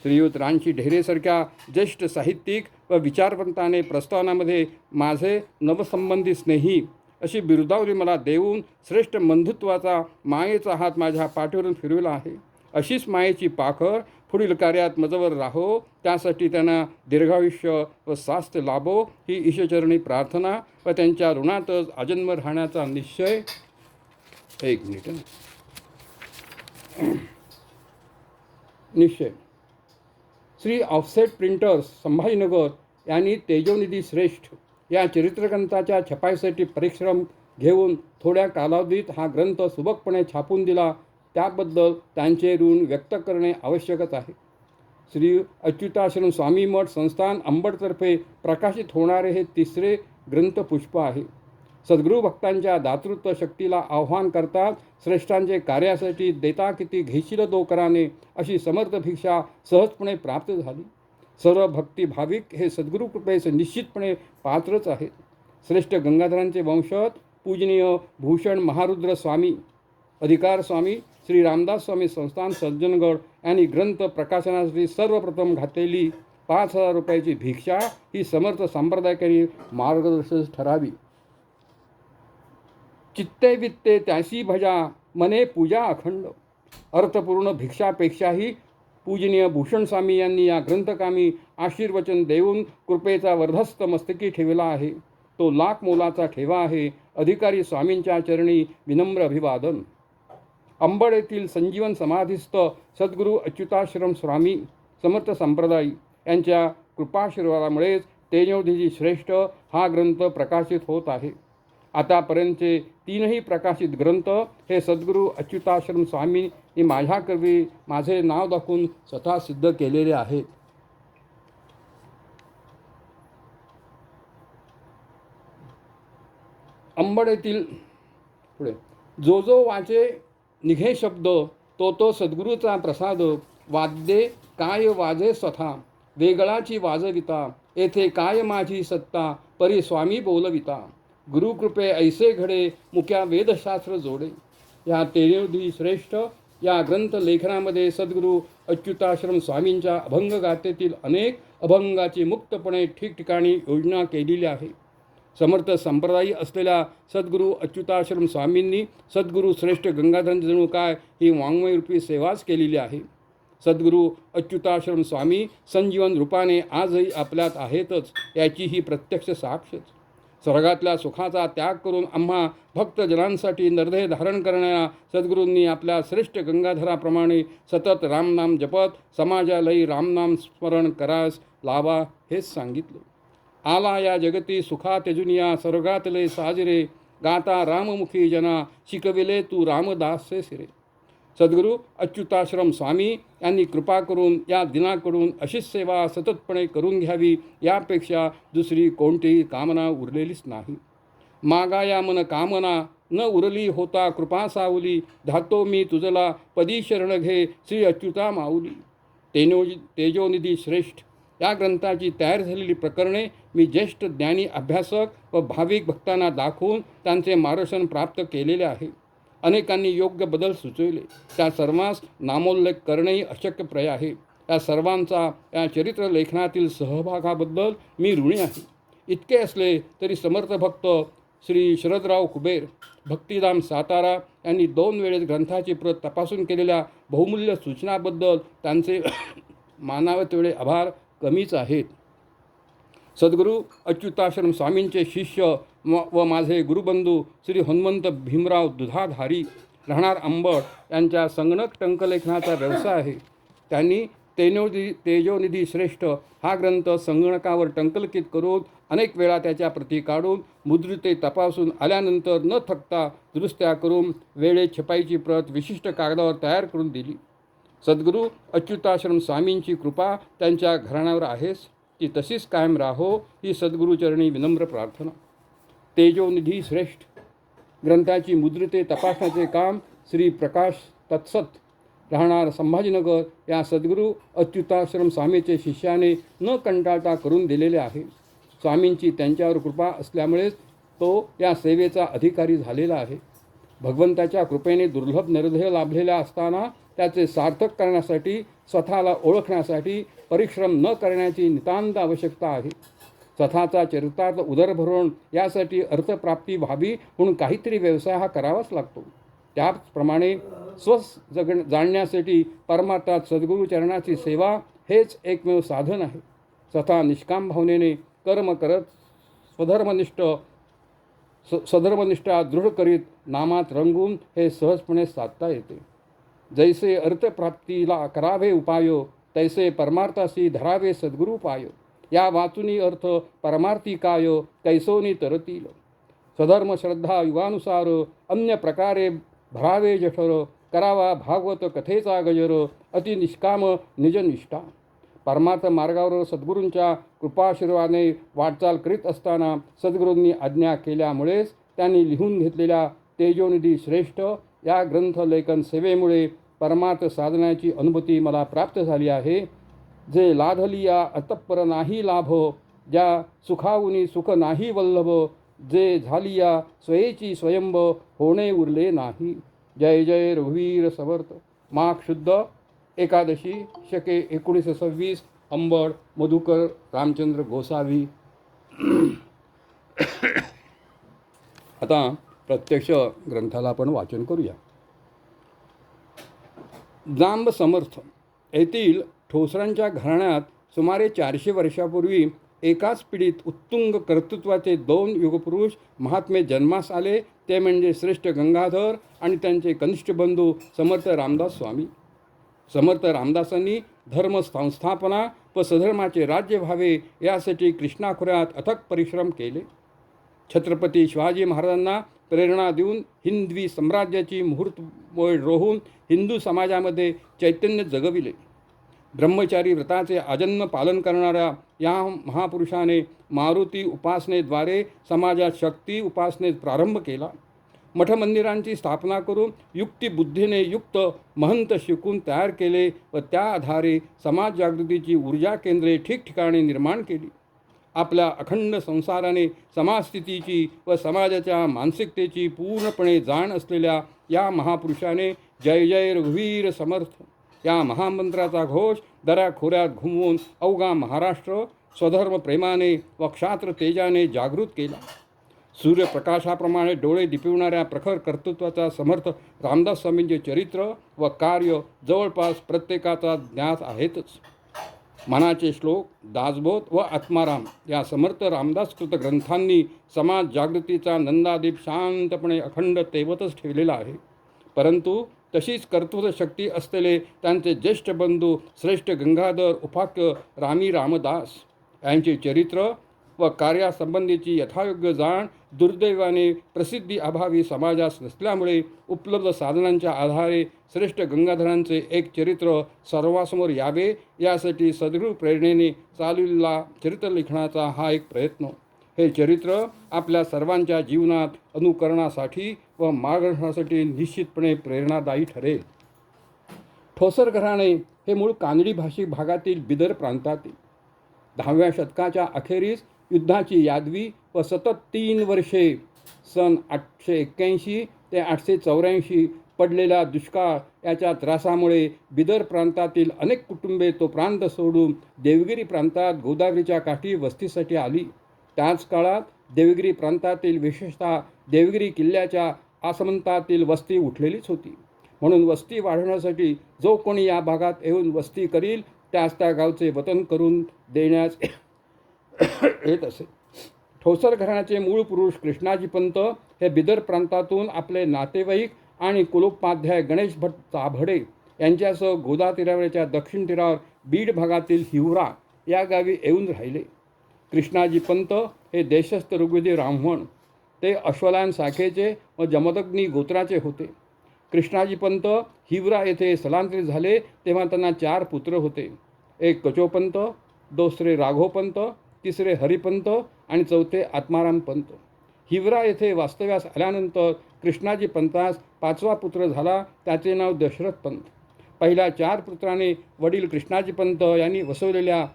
श्रीयुत रामजी ढेरेसारख्या ज्येष्ठ साहित्यिक व विचारवंताने प्रस्तावनामध्ये माझे नवसंबंधी स्नेही अशी बिरुदावली मला देऊन श्रेष्ठ बंधुत्वाचा मायेचा हात माझ्या पाठीवरून फिरविला आहे. अशीच मायेची पाखर पुढील कार्यात मजवर राहो, त्यासाठी त्यांना दीर्घायुष्य व स्वास्थ्य लाभो ही ईशचरणी प्रार्थना व त्यांच्या ऋणातच आजन्म राहण्याचा निश्चय. एक मिनिट. निश्चय. श्री ऑफसेट प्रिंटर्स संभाजीनगर यांनी तेजोनिधी श्रेष्ठ या चरित्रग्रंथाच्या छपाईसाठी परिश्रम घेऊन थोड्या कालावधीत हा ग्रंथ सुबकपणे छापून दिला, त्याबद्दल त्यांचे ऋण व्यक्त करणे आवश्यकच आहे. श्री अच्युताश्रम स्वामी मठ संस्थान अंबडतर्फे प्रकाशित होणारे हे 3रे ग्रंथपुष्प आहे. सद्गुरू भक्तांच्या दातृत्व शक्तीला आव्हान करतात. श्रेष्ठांचे कार्यासाठी देता किती घेशील दो कराने, अशी समर्थ भिक्षा सहजपणे प्राप्त झाली. सर्व भक्ती भाविक हे सद्गुरू कृपेस निश्चितपणे पात्रच आहेत. श्रेष्ठ गंगाधरांचे वंशज पूजनीय भूषण महारुद्र स्वामी, अधिकार स्वामी, श्री रामदास स्वामी संस्थान सज्जनगड यांनी ग्रंथ प्रकाशनासाठी सर्वप्रथम घातलेली 5,000 रुपयाची भिक्षा ही समर्थ संप्रदायकांनी मार्गदर्शक ठरावी. चित्ते वित्ते त्यासी भजा, मने पूजा अखंड. अर्थपूर्ण भिक्षापेक्षाही पूजनीय भूषण स्वामी यांनी या ग्रंथकामी आशीर्वचन देऊन कृपेचा वर्धस्त मस्तकी ठेवला आहे. तो लाख मोलाचा ठेवा आहे. अधिकारी स्वामींच्या चरणी विनम्र अभिवादन. अंबड येथील संजीवन समाधीस्थ सद्गुरू अच्युताश्रम स्वामी समर्थ संप्रदाय यांच्या कृपाशीर्वादामुळेच तेजोनिधी श्रेष्ठ हा ग्रंथ प्रकाशित होत आहे. आतापर्यंतचे 3ही प्रकाशित ग्रंथ हे सद्गुरू अच्युताश्रम स्वामींनी माझ्याकरवी माझे नाव दाखवून स्वतः सिद्ध केलेले आहेत. अंबड येथील पुढे जो जो वाचे निघे शब्द, तो तो सद्गुरूचा प्रसाद. वाद्ये काय वाजे स्वथा, वेगळाची वाजविता. येथे काय माझी सत्ता, परी स्वामी बोलविता. गुरुकृपे ऐसे घडे, मुख्या वेदशास्त्र जोडे. या तेजोनिधी श्रेष्ठ या ग्रंथ लेखनामध्ये सद्गुरू अच्युताश्रम स्वामींच्या अभंगगाथेतील अनेक अभंगाची मुक्तपणे ठिकठिकाणी योजना केलेली आहे. समर्थ संप्रदायी असलेल्या सद्गुरू अच्युताश्रम स्वामींनी सद्गुरू श्रेष्ठ गंगाधरांची जणू काय ही वाङ्मयरूपी सेवाच केलेली आहे. सद्गुरू अच्युताश्रम स्वामी संजीवन रूपाने आजही आपल्यात आहेतच, याची ही प्रत्यक्ष साक्षच. स्वर्गातल्या सुखाचा त्याग करून आम्हा भक्तजनांसाठी निर्धय धारण करणाऱ्या सद्गुरूंनी आपल्या श्रेष्ठ गंगाधराप्रमाणे सतत रामनाम जपत समाजालाही रामनाम स्मरण करास लावा हेच सांगितले. आला या जगती सुखा तेजुनिया, स्वर्गातले साजरे गाता राममुखी जना, शिकविले तू रामदासे सिरे. सद्गुरू अच्युताश्रम स्वामी यांनी कृपा करून या दिनाकडून अशीच सेवा सततपणे करून घ्यावी, यापेक्षा दुसरी कोणतीही कामना उरलेलीच नाही. मागा या मन कामना, न उरली होता कृपा सावली. धातो मी तुझला पदी शरण घे, श्री अच्युता माऊली. तेजोनिधी श्रेष्ठ या ग्रंथाची तयार झालेली प्रकरणे मी ज्येष्ठ ज्ञानी अभ्यासक व भाविक भक्तांना दाखवून त्यांचे मार्गदर्शन प्राप्त केलेले आहे. अनेकांनी योग्य बदल सुचविले, त्या सर्वांस नामोल्लेख करणेही अशक्यप्राय आहे. या सर्वांचा या चरित्र लेखनातील सहभागाबद्दल मी ऋणी आहे. इतके असले तरी समर्थ भक्त श्री शरदराव कुबेर, भक्तिधाम सातारा यांनी 2 वेळेस ग्रंथाची प्रत तपासून केलेल्या बहुमूल्य सूचनाबद्दल त्यांचे मानावे तेवढे आभार कमीच आहेत. सद्गुरू अच्युताश्रम स्वामींचे शिष्य व माझे गुरुबंधू श्री हनुमंत भीमराव दुधाधारी, राहणार अंबड यांच्या संगणक टंकलेखनाचा व्यवसाय आहे. त्यांनी तेजोनिधी श्रेष्ठ हा ग्रंथ संगणकावर टंकलित करून अनेक वेळा त्याच्या प्रती काढून मुद्रिते तपासून आल्यानंतर न थकता दुरुस्त्या करून वेळेत छपाईची प्रत विशिष्ट कागदावर तयार करून दिली. सद्गुरू अच्युताश्रम स्वामींची कृपा त्यांच्या घराण्यावर आहेच, ती तशीच कायम राहो ही सद्गुरूचरणी विनम्र प्रार्थना. तेजोनिधी श्रेष्ठ ग्रंथाची मुद्रिते तपासण्याचे काम श्री प्रकाश तत्सत राहणार संभाजीनगर या सद्गुरू अच्युताश्रम स्वामीचे शिष्याने न कंटाळता करून दिलेले आहे. स्वामींची त्यांच्यावर कृपा असल्यामुळेच तो या सेवेचा अधिकारी झालेला आहे. भगवंताच्या कृपेने दुर्लभ निर्धय लाभलेल्या असताना त्याचे सार्थक करण्यासाठी स्वतःला ओळखण्यासाठी परिश्रम न करण्याची नितांत आवश्यकता आहे. स्वतःचा चरितार्थ उदर भरून यासाठी अर्थप्राप्ती व्हावी म्हणून काहीतरी व्यवसाय हा करावाच लागतो. त्याचप्रमाणे जाणण्यासाठी परमार्थात सद्गुरुचरणाची सेवा हेच एकमेव साधन आहे. स्वतः निष्काम भावनेने कर्म करत स्वधर्मनिष्ठा दृढ करीत नामात रंगून हे सहजपणे साधता येते. जैसे अर्थप्राप्तीला करावे उपायो तैसे परमार्थासी धरावे सद्गुरुपायो. या वाचुनी अर्थ परमार्थी कायो कैसोनी तरतील. स्वधर्म श्रद्धा युगानुसार अन्य प्रकारे भरावे जठर. करावा भागवत कथेचा गजर अति निष्काम निजनिष्ठा. परमार्थ मार्गावर सद्गुरूंच्या कृपाशीर्वादाने वाटचाल करीत असताना सद्गुरूंनी आज्ञा केल्यामुळेच त्यांनी लिहून घेतलेल्या तेजोनिधी श्रेष्ठ या ग्रंथलेखन सेवेमुळे परमार्थ साधण्याची अनुभूती मला प्राप्त झाली आहे. जे लाधलिया अतप्पर नाही लाभ, ज्या सुखावुनी सुख नाही वल्लभ, जे झालिया स्वयेची स्वयंभ होणे उरले नाही. जय जय रघुवीर समर्थ. माघ शुद्ध एकादशी शके 1926 अंबड मधुकर रामचंद्र गोसावी. आता प्रत्यक्ष ग्रंथाला आपण वाचन करूया. जांब समर्थ येथील ठोसरांच्या घराण्यात सुमारे 400 वर्षापूर्वी एकाच पिढीत उत्तुंग कर्तृत्वाचे 2 युगपुरुष महात्मे जन्मास आले. ते म्हणजे श्रेष्ठ गंगाधर आणि त्यांचे कनिष्ठ बंधू समर्थ रामदास स्वामी. समर्थ रामदासांनी धर्म संस्थापना व सधर्माचे राज्य व्हावे यासाठी कृष्णाखोऱ्यात अथक परिश्रम केले. छत्रपती शिवाजी महाराजांना प्रेरणा देऊन हिंदवी साम्राज्याची मुहूर्तमेढ रोवून हिंदू समाजामध्ये चैतन्य जगविले. ब्रह्मचारी व्रताचे आजन्म पालन करणाऱ्या या महापुरुषाने मारुती उपासनेद्वारे समाजात शक्ती उपासनेत प्रारंभ केला. मठमंदिरांची स्थापना करून युक्तिबुद्धीने युक्त महंत शिकून तयार केले व त्या आधारे समाज जागृतीची ऊर्जा केंद्रे ठिकठिकाणी निर्माण केली. आपल्या अखंड संसाराने समाजस्थितीची व समाजाच्या मानसिकतेची पूर्णपणे जाण असलेल्या या महापुरुषाने जय जय रघुवीर समर्थ या महामंत्राचा घोष दऱ्याखोऱ्यात घुमवून अवघा महाराष्ट्र स्वधर्म प्रेमाने व क्षात्र तेजाने जागृत केला. सूर्यप्रकाशाप्रमाणे डोळे दिपविणाऱ्या प्रखर कर्तृत्वाचा समर्थ रामदास स्वामींचे चरित्र व कार्य जवळपास प्रत्येकाचा ज्ञात आहेतच. मनाचे श्लोक, दासबोध व आत्माराम या समर्थ रामदासकृत ग्रंथांनी समाज जागृतीचा नंदादीप शांतपणे अखंड तेवतच ठेवलेला आहे. परंतु तशीच कर्तृत्व शक्ती असलेले त्यांचे ज्येष्ठ बंधू श्रेष्ठ गंगाधर उपाख्य रामी रामदास यांचे चरित्र व कार्यासंबंधीची यथायोग्य जाण दुर्दैवाने प्रसिद्धी अभावी समाजास नसल्यामुळे उपलब्ध साधनांच्या आधारे श्रेष्ठ गंगाधरांचे एक चरित्र सर्वांसमोर यावे यासाठी सद्गुरू प्रेरणेने चालविलेला चरित्रलेखनाचा हा एक प्रयत्न. हे चरित्र आपल्या सर्वांच्या जीवनात अनुकरणासाठी व मार्गदर्शनासाठी निश्चितपणे प्रेरणादायी ठरेल. ठोसर घराणे हे मूळ कानडी भाषिक भागातील बिदर प्रांतातील 10व्या शतकाच्या अखेरीस युद्धाची यादवी व सतत 3 वर्षे सन 881 ते 884 पडलेला दुष्काळ याच्या त्रासामुळे बिदर प्रांतातील अनेक कुटुंबे तो प्रांत सोडून देवगिरी प्रांतात गोदावरीच्या काठी वस्तीसाठी आली. त्याच काळात देवगिरी प्रांतातील विशेषतः देवगिरी किल्ल्याच्या आसमंतातील वस्ती उठलेलीच होती. म्हणून वस्ती वाढवण्यासाठी जो कोणी या भागात येऊन वस्ती करील त्यास त्या गावचे वतन करून देण्यास येत असे. ठोसर घराण्याचे मूळ पुरुष कृष्णाजी पंत हे बिदर प्रांतातून आपले नातेवाईक आणि कुलोपाध्याय गणेश भट चाभडे यांच्यासह गोदा तीरावरच्या दक्षिण तीरावर बीड भागातील हिवरा या गावी येऊन राहिले. कृष्णाजी पंत हे देशस्थ ऋग्वेदी ब्राह्मण. ते अश्वलायन शाखेचे व जमदग्नी गोत्राचे होते. कृष्णाजी पंत हिवरा येथे स्थलांतरित झाले तेव्हा त्यांना 4 पुत्र होते. एक कचोपंत, दुसरे राघोपंत, तिसरे हरिपंत आणि चौथे आत्माराम पंत. हिवरा येथे वास्तव्यास आल्यानंतर कृष्णाजी पंतास 5वा पुत्र झाला. त्याचे नाव दशरथ पंत. पहिल्या 4 पुत्राने वडील कृष्णाजी पंत यांनी वसवलेल्या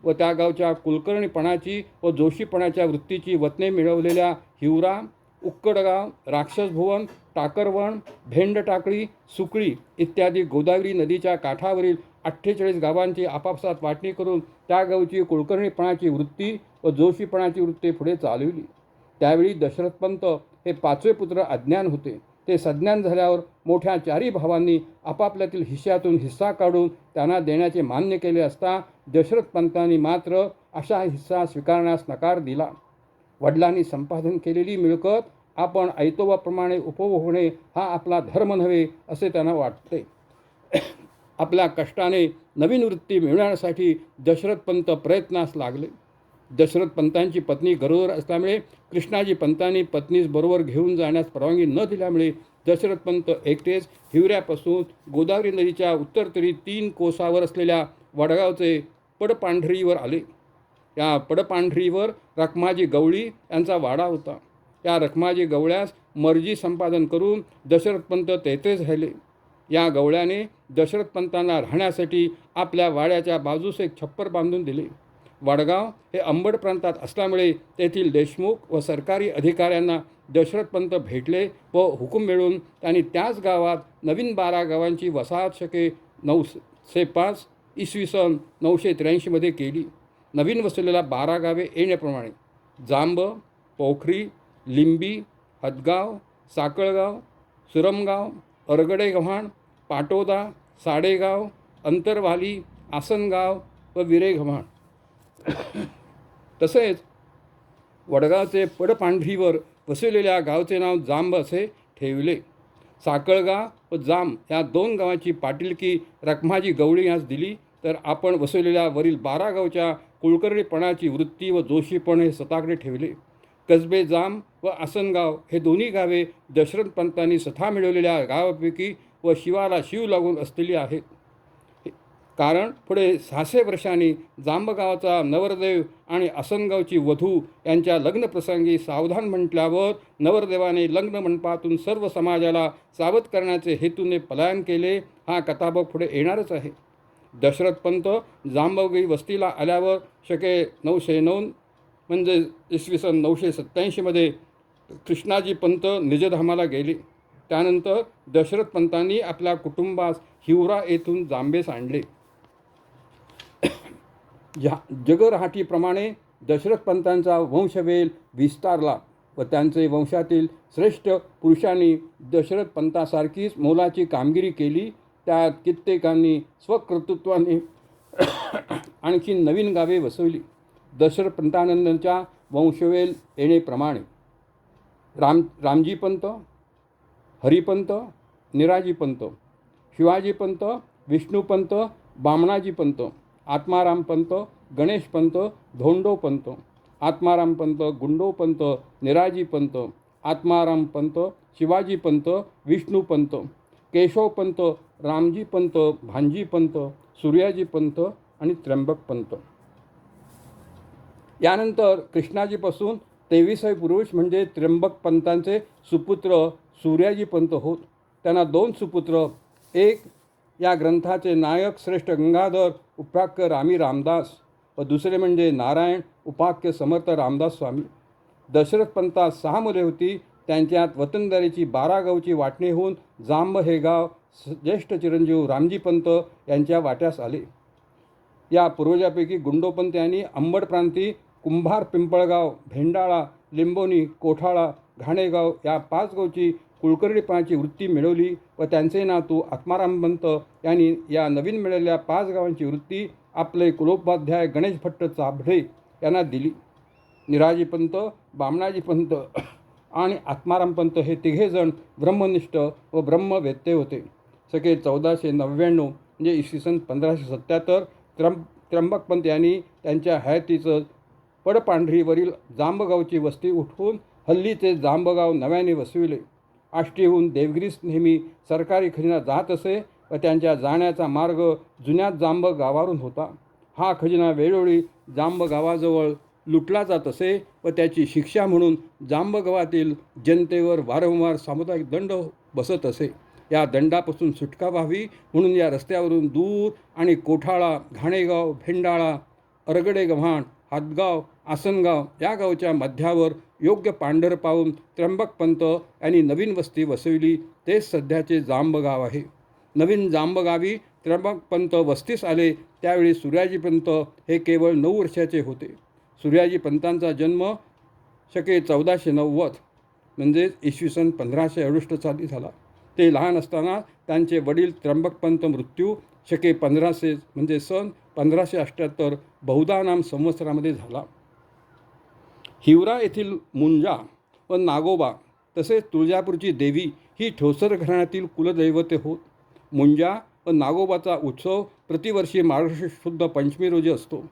व त्या गावच्या कुलकर्णीपणाची व जोशीपणाच्या वृत्तीची वतने मिळवलेल्या हिवरा, उक्कडगाव, राक्षसभुवन, टाकरवण, भेंडटाकळी, सुकळी इत्यादी गोदावरी नदीच्या काठावरील 48 गावांची आपापसात वाटणी करून त्या गावची कुलकर्णीपणाची वृत्ती व जोशीपणाची वृत्ती पुढे चालविली. त्यावेळी दशरथपंत हे 5वे पुत्र अज्ञान होते. ते सज्ञान झाल्यावर मोठ्या 4 भावांनी आपापल्यातील हिश्श्यातून हिस्सा काढून त्यांना देण्याचे मान्य केले असता दशरथपंतांनी मात्र अशा हिस्सा स्वीकारण्यास नकार दिला. वडिलांनी संपादन केलेली मिळकत आपण ऐतोबाप्रमाणे उपभोगणे हा आपला धर्म नव्हे असे त्यांना वाटते. आपल्या कष्टाने नवीन वृत्ती मिळवण्यासाठी दशरथपंत प्रयत्नास लागले. दशरथपंतांची पत्नी गरोदर असल्यामुळे कृष्णाजी पंतांनी पत्नीस बरोबर घेऊन जाण्यास परवानगी न दिल्यामुळे दशरथपंत एकटेच हिवऱ्यापासून गोदावरी नदीच्या उत्तरेतरी 3 कोसावर असलेल्या वडगावचे पडपांढरीवर आले. या पडपांढरीवर रखमाजी गवळी यांचा वाडा होता. या रखमाजी गवळ्यास मर्जी संपादन करून दशरथपंत तेथेच राहिले. या गवळ्याने दशरथपंतांना राहण्यासाठी आपल्या वाड्याच्या बाजूस एक छप्पर बांधून दिले. वडगाव हे अंबड प्रांतात असल्यामुळे तेथील देशमुख व सरकारी अधिकाऱ्यांना दशरथपंत भेटले व हुकूम मिळून त्यांनी त्याच गावात नवीन 12 गावांची वसाहत शके 905 इसवी सन 983 केली. नवीन वसवलेल्या 12 गावे येण्याप्रमाणे जांब, पोखरी, लिंबी, हदगाव, साकळगाव, सुरमगाव, अरगडे गव्हाण, पाटोदा, साडेगाव, अंतरवाली, आसनगाव व विरे गव्हाण. तसेच वडगावचे पडपांढरीवर वसवलेल्या गावचे नाव जांब असे ठेवले. साकळगाव व जांब या 2 गावांची पाटीलकी रखमाजी गवळी यांस दिली. तर आपण वसवलेल्या वरील 12 गावच्या कुलकर्णीपणाची वृत्ती व जोशीपण हे स्वतःकडे ठेवले. कसबे जांब व आसनगाव हे दोन्ही गावे दशरथपंतांनी स्वतः मिळवलेल्या गावापैकी व शिवाला शिव लागून असलेली आहेत. कारण पुढे 600 वर्षांनी जांब गावाचा नवरदेव आणि आसनगावची वधू यांच्या लग्नप्रसंगी सावधान म्हटल्यावर नवरदेवाने लग्न मंडपातून सर्व समाजाला सावध करण्याचे हेतूने पलायन केले. हा कथाभाग पुढे येणारच आहे. दशरथपंत जांबगावी वस्तीला आल्यावर शके 909 म्हणजे इसवी सन 987 कृष्णाजी पंत निजधामाला गेले. त्यानंतर दशरथपंतांनी आपल्या कुटुंबास हिवरा येथून जांबेस आणले. जगरहाटीप्रमाणे दशरथपंतांचा वंशवेल विस्तारला व त्यांचे वंशातील श्रेष्ठ पुरुषांनी दशरथपंतासारखीच मोलाची कामगिरी केली. त्यात कित्येकांनी स्वकर्तृत्वाने आणखी नवीन गावे वसवली. दशरथपंतानंदच्या वंशवेल येणेप्रमाणे रामजीपंत, हरिपंत, निराजीपंत, शिवाजीपंत, विष्णुपंत, बामणाजीपंत, आत्मारामपंत, गणेशपंत, धोंडोपंत, आत्मारामपंत, गुंडोपंत, निराजीपंत, आत्मारामपंत, शिवाजीपंत, विष्णुपंत, केशवपंत, रामजीपंत, भांजीपंत, सूर्याजीपंत आणि त्र्यंबकपंत. यानंतर कृष्णाजीपासून 23 पुरुष म्हणजे त्र्यंबकपंतांचे सुपुत्र सूर्याजीपंत होत. त्यांना 2 सुपुत्र, एक या ग्रंथाचे नायक श्रेष्ठ गंगाधर उपाख्य रामी रामदास व दुसरे म्हणजे नारायण उपाख्य समर्थ रामदास स्वामी. दशरथपंतास 6 मुले होती. त्यांच्यात वतनदारीची 12 गावची वाटणी होऊन जांब हे गाव ज्येष्ठ चिरंजीव रामजीपंत यांच्या वाट्यास आले. या पूर्वजापैकी गुंडोपंत यांनी अंबड प्रांती कुंभार, पिंपळगाव, भेंडाळा, लिंबोनी, कोठाळा, घाणेगाव या 5 गावची कुलकर्णीपणाची वृत्ती मिळवली व त्यांचे नातू आत्मारामपंत यांनी या नवीन मिळालेल्या 5 गावांची वृत्ती आपले कुलोपाध्याय गणेश भट्ट चाभडे यांना दिली. निराजीपंत, बामणाजीपंत आणि आत्मारामपंत हे 3घे जण ब्रह्मनिष्ठ व ब्रह्मवेत्ते होते. शके 1499 म्हणजे इसवी सन 1577 त्र्यंबकपंत यांनी त्यांच्या हयातीचं पडपांढरीवरील जांबगावची वस्ती उठवून हल्लीचे जांबगाव नव्याने वसविले. आष्टीहून देवगिरीस नेहमी सरकारी खजिना जात असे व त्यांच्या जाण्याचा मार्ग जुन्या जांब गावावरून होता. हा खजिना वेळोवेळी जांब गावाजवळ लुटला जात असे व त्याची शिक्षा म्हणून जांबगावातील जनतेवर वारंवार सामुदायिक दंड बसत असे. या दंडापासून सुटका व्हावी म्हणून या रस्त्यावरून दूर आणि कोठाळा, घाणेगाव, भेंडाळा, अरगडे गव्हाण, हातगाव, आसनगाव या गावच्या मध्यावर योग्य पांढर पाहून त्र्यंबकपंत यांनी नवीन वस्ती वसविली. तेच सध्याचे जांबगाव आहे. नवीन जांबगावी त्र्यंबकपंत वस्तीस आले त्यावेळी सूर्याजीपंत हे केवळ 9 वर्षाचे होते. सूर्याजीपंतांचा जन्म शके 1490 म्हणजेच इसवी सन 1568 साली झाला. ते लहान असताना त्यांचे वडील त्र्यंबकपंत मृत्यू शके 1500 म्हणजे सन 1578 बहुधा नाम संवत्सरामध्ये झाला. हिवरा येथील मुंजा व नागोबा तसेच तुळजापूरची देवी ही ठोसर घराण्यातील कुलदैवते होत. मुंजा व नागोबाचा उत्सव प्रतिवर्षी मार्गशीर्ष शुद्ध पंचमी रोजी असतो.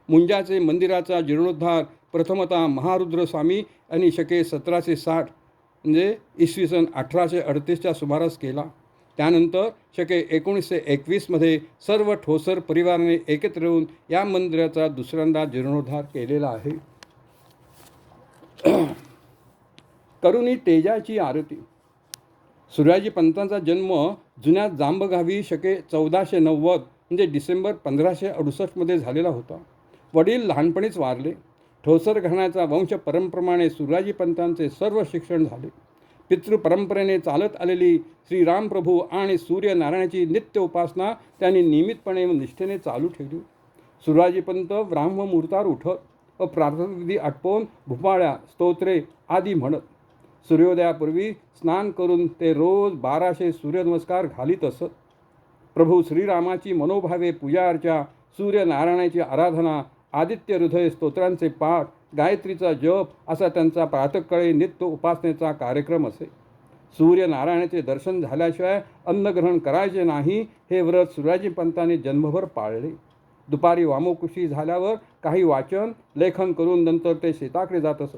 मुंजाचे मंदिराचा जीर्णोद्धार प्रथमतः महारुद्र स्वामी यांनी शके 1760 म्हणजे इसवी सन 1838च्या सुमारास केला. त्यानंतर शके 1921मध्ये सर्व ठोसर परिवाराने एकत्र येऊन या मंदिराचा दुसऱ्यांदा जीर्णोद्धार केलेला आहे. करुणी तेजाची आरती. सूर्याजीपंतांचा जन्म जुन्या जांबगावी शके 1490 म्हणजे डिसेंबर 1568मध्ये झालेला होता. वडील लहानपणीच वारले. ठोसर घराण्याचा वंश परंपरेप्रमाणे सूर्याजीपंतांचे सर्व शिक्षण झाले. पितृपरंपरेने चालत आलेली श्रीरामप्रभू आणि सूर्यनारायणाची नित्य उपासना त्यांनी नियमितपणे व निष्ठेने चालू ठेवली. सूर्याजीपंत ब्राह्ममुहूर्तावर उठत व प्रार्थनाविधी आटोपून भुपाळ्या, स्तोत्रे आदी म्हणत. सूर्योदयापूर्वी स्नान करून ते रोज 1200 सूर्यनमस्कार घालीत असत. प्रभू श्रीरामाची मनोभावे पूजा अर्चा, सूर्यनारायणाची आराधना, आदित्य हृदय स्तोत्रांचे पाठ, गायत्रीचा जप असा त्यांचा प्रातःकाळी नित्य उपासनेचा कार्यक्रम असे. सूर्यनारायणाचे दर्शन झाल्याशिवाय अन्नग्रहण करायचे नाही हे व्रत सूर्याजीपंतांनी जन्मभर पाळले. दुपारी वामोकुशी झाल्यावर काही वाचन लेखन करून नंतर ते शेताकडे जात असत.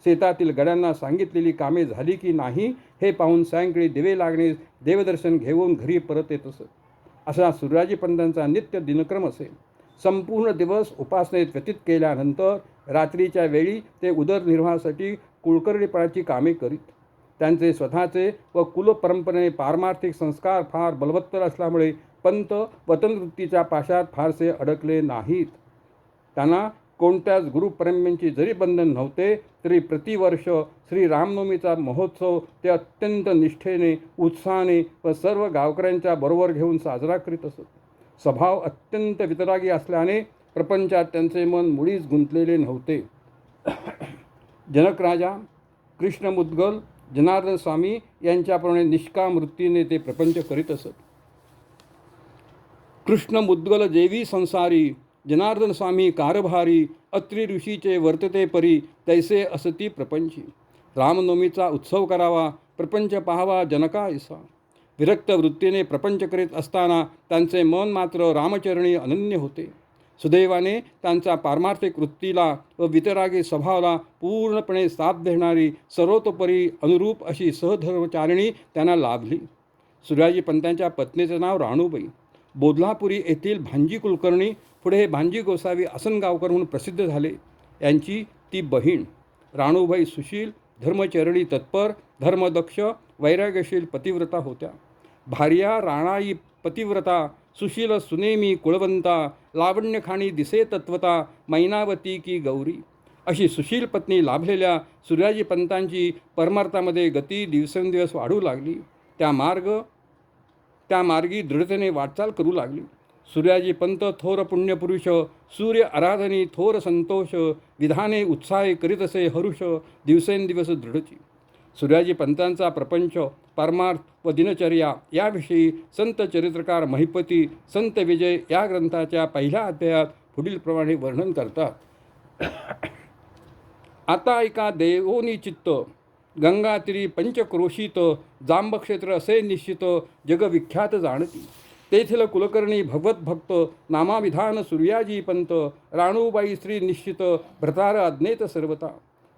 शेतातील गड्यांना सांगितलेली कामे झाली की नाही हे पाहून सायंकाळी दिवे लागणे देवदर्शन घेऊन घरी परत येत असत. असा सूर्याजीपंतांचा नित्य दिनक्रम असे. संपूर्ण दिवस उपासनेत व्यतीत केल्यानंतर रात्रीच्या वेळी ते उदरनिर्वाहासाठी कुळकर्णीपणाची कामे करीत. त्यांचे स्वतःचे व कुलपरंपरेने पारमार्थिक संस्कार फार बलवत्तर असल्यामुळे पंत वतनवृत्तीच्या पाशात फारसे अडकले नाहीत. त्यांना कोणत्याच गुरुपरंपरेची जरी बंधन नव्हते तरी प्रतिवर्ष श्री रामनवमीचा महोत्सव ते अत्यंत निष्ठेने, उत्साहाने व सर्व गावकऱ्यांच्या बरोबर घेऊन साजरा करीत असत. स्वभाव अत्यंत वितरागी असल्याने प्रपंचात त्यांचे मन मुळीच गुंतलेले नव्हते. जनकराजा, कृष्ण मुद्गल, जनार्दन स्वामी यांच्याप्रमाणे निष्काम वृत्तीने ते प्रपंच करीत असत. कृष्ण मुद्गल जेवी संसारी, जनार्दन स्वामी कारभारी, अत्री ऋषीचे वर्तते परी, तैसे असती प्रपंची. रामनवमीचा उत्सव करावा, प्रपंच पाहावा जनका ऐसा. विरक्त वृत्तीने प्रपंच करीत असताना त्यांचे मन मात्र रामचरणी अनन्य होते. सुदैवाने त्यांचा पारमार्थिक वृत्तीला व वितरागी स्वभावाला पूर्णपणे साथ देणारी सर्वतोपरी अनुरूप अशी सहधर्मचारिणी त्यांना लाभली. सूर्याजीपंतांच्या पत्नीचे नाव राणूबाई. बोधलापुरी येथील भांजी कुलकर्णी पुढे भांजी गोसावी आसनगावकर म्हणून प्रसिद्ध झाले. यांची ती बहीण राणूबाई सुशील, धर्मचरणी तत्पर, धर्मदक्ष, वैराग्यशील पतिव्रता होत्या. भार्या राणाई पतिव्रता, सुशील सुनेमी कुळवंता, लावण्यखाणी दिसे तत्वता, मैनावती की गौरी अशी सुशील पत्नी लाभलेल्या सूर्याजीपंतांची परमार्थामध्ये गती दिवसेंदिवस वाढू लागली. त्या मार्गी दृढतेने वाटचाल करू लागली. सूर्याजीपंत थोर पुण्यपुरुष, सूर्य आराधनी थोर संतोष, विधाने उत्साहे करीत असे हरुष, दिवसेंदिवस दृढची. सूर्याजीपंतांचा प्रपंच, परमार्थ व दिनचर्या याविषयी संत चरित्रकार महिपती संत विजय या ग्रंथाच्या पहिल्या अध्यायात पुढीलप्रमाणे वर्णन करतात. आता ऐका देवोनी चित्त, गंगातिरी पंचक्रोशीत, जांबक्षेत्र असे निश्चित, जगविख्यात जाणती. तेथील कुलकर्णी भगवत भक्त, नामाविधान सूर्याजीपंत, राणूबाई श्री निश्चित, भ्रतार अज्ञेत सर्वता.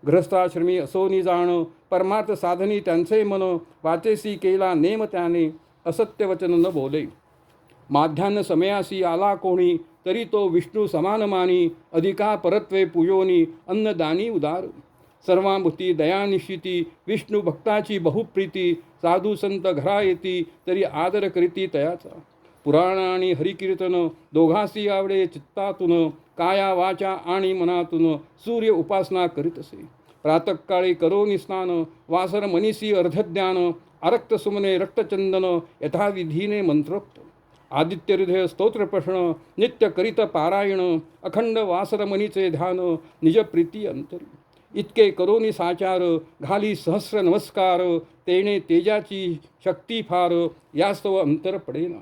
गृहस्थाश्रमी असोनी जाण, परमार्थ साधनी त्यांचे मन, वाचेसी केला नेम त्याने, असत्य वचन न बोले. माध्यान्ह समयासी आला कोणी, तरी तो विष्णू समान मानी, अधिका परत्वे पूजोनी अन्नदानी उदार. सर्वांभूती दयानिशिती, विष्णू भक्ताची बहुप्रीती, साधू संत घरा येती, तरी आदर करीती तयाचा. पुराण आणि हरिकीर्तन दोघांसी आवडे चित्तातून, काया वाचा आणि मनातून सूर्य उपासना करीत असे. प्रातःकाळी करोनी स्नान, वासर मनीसी अर्धज्ञान, अरक्त सुमने रक्तचंदन, यथाविधीने मंत्रोक्त. आदित्य हृदय स्तोत्र प्रश्न, नित्य करीत पारायण, अखंड वासर मनीचे ध्यान, निज प्रीती अंतरी. इतके करोनी साचार, घाली सहस्र नमस्कार, तेणे तेजाची शक्ती फार, यास्तव अंतर पडेना.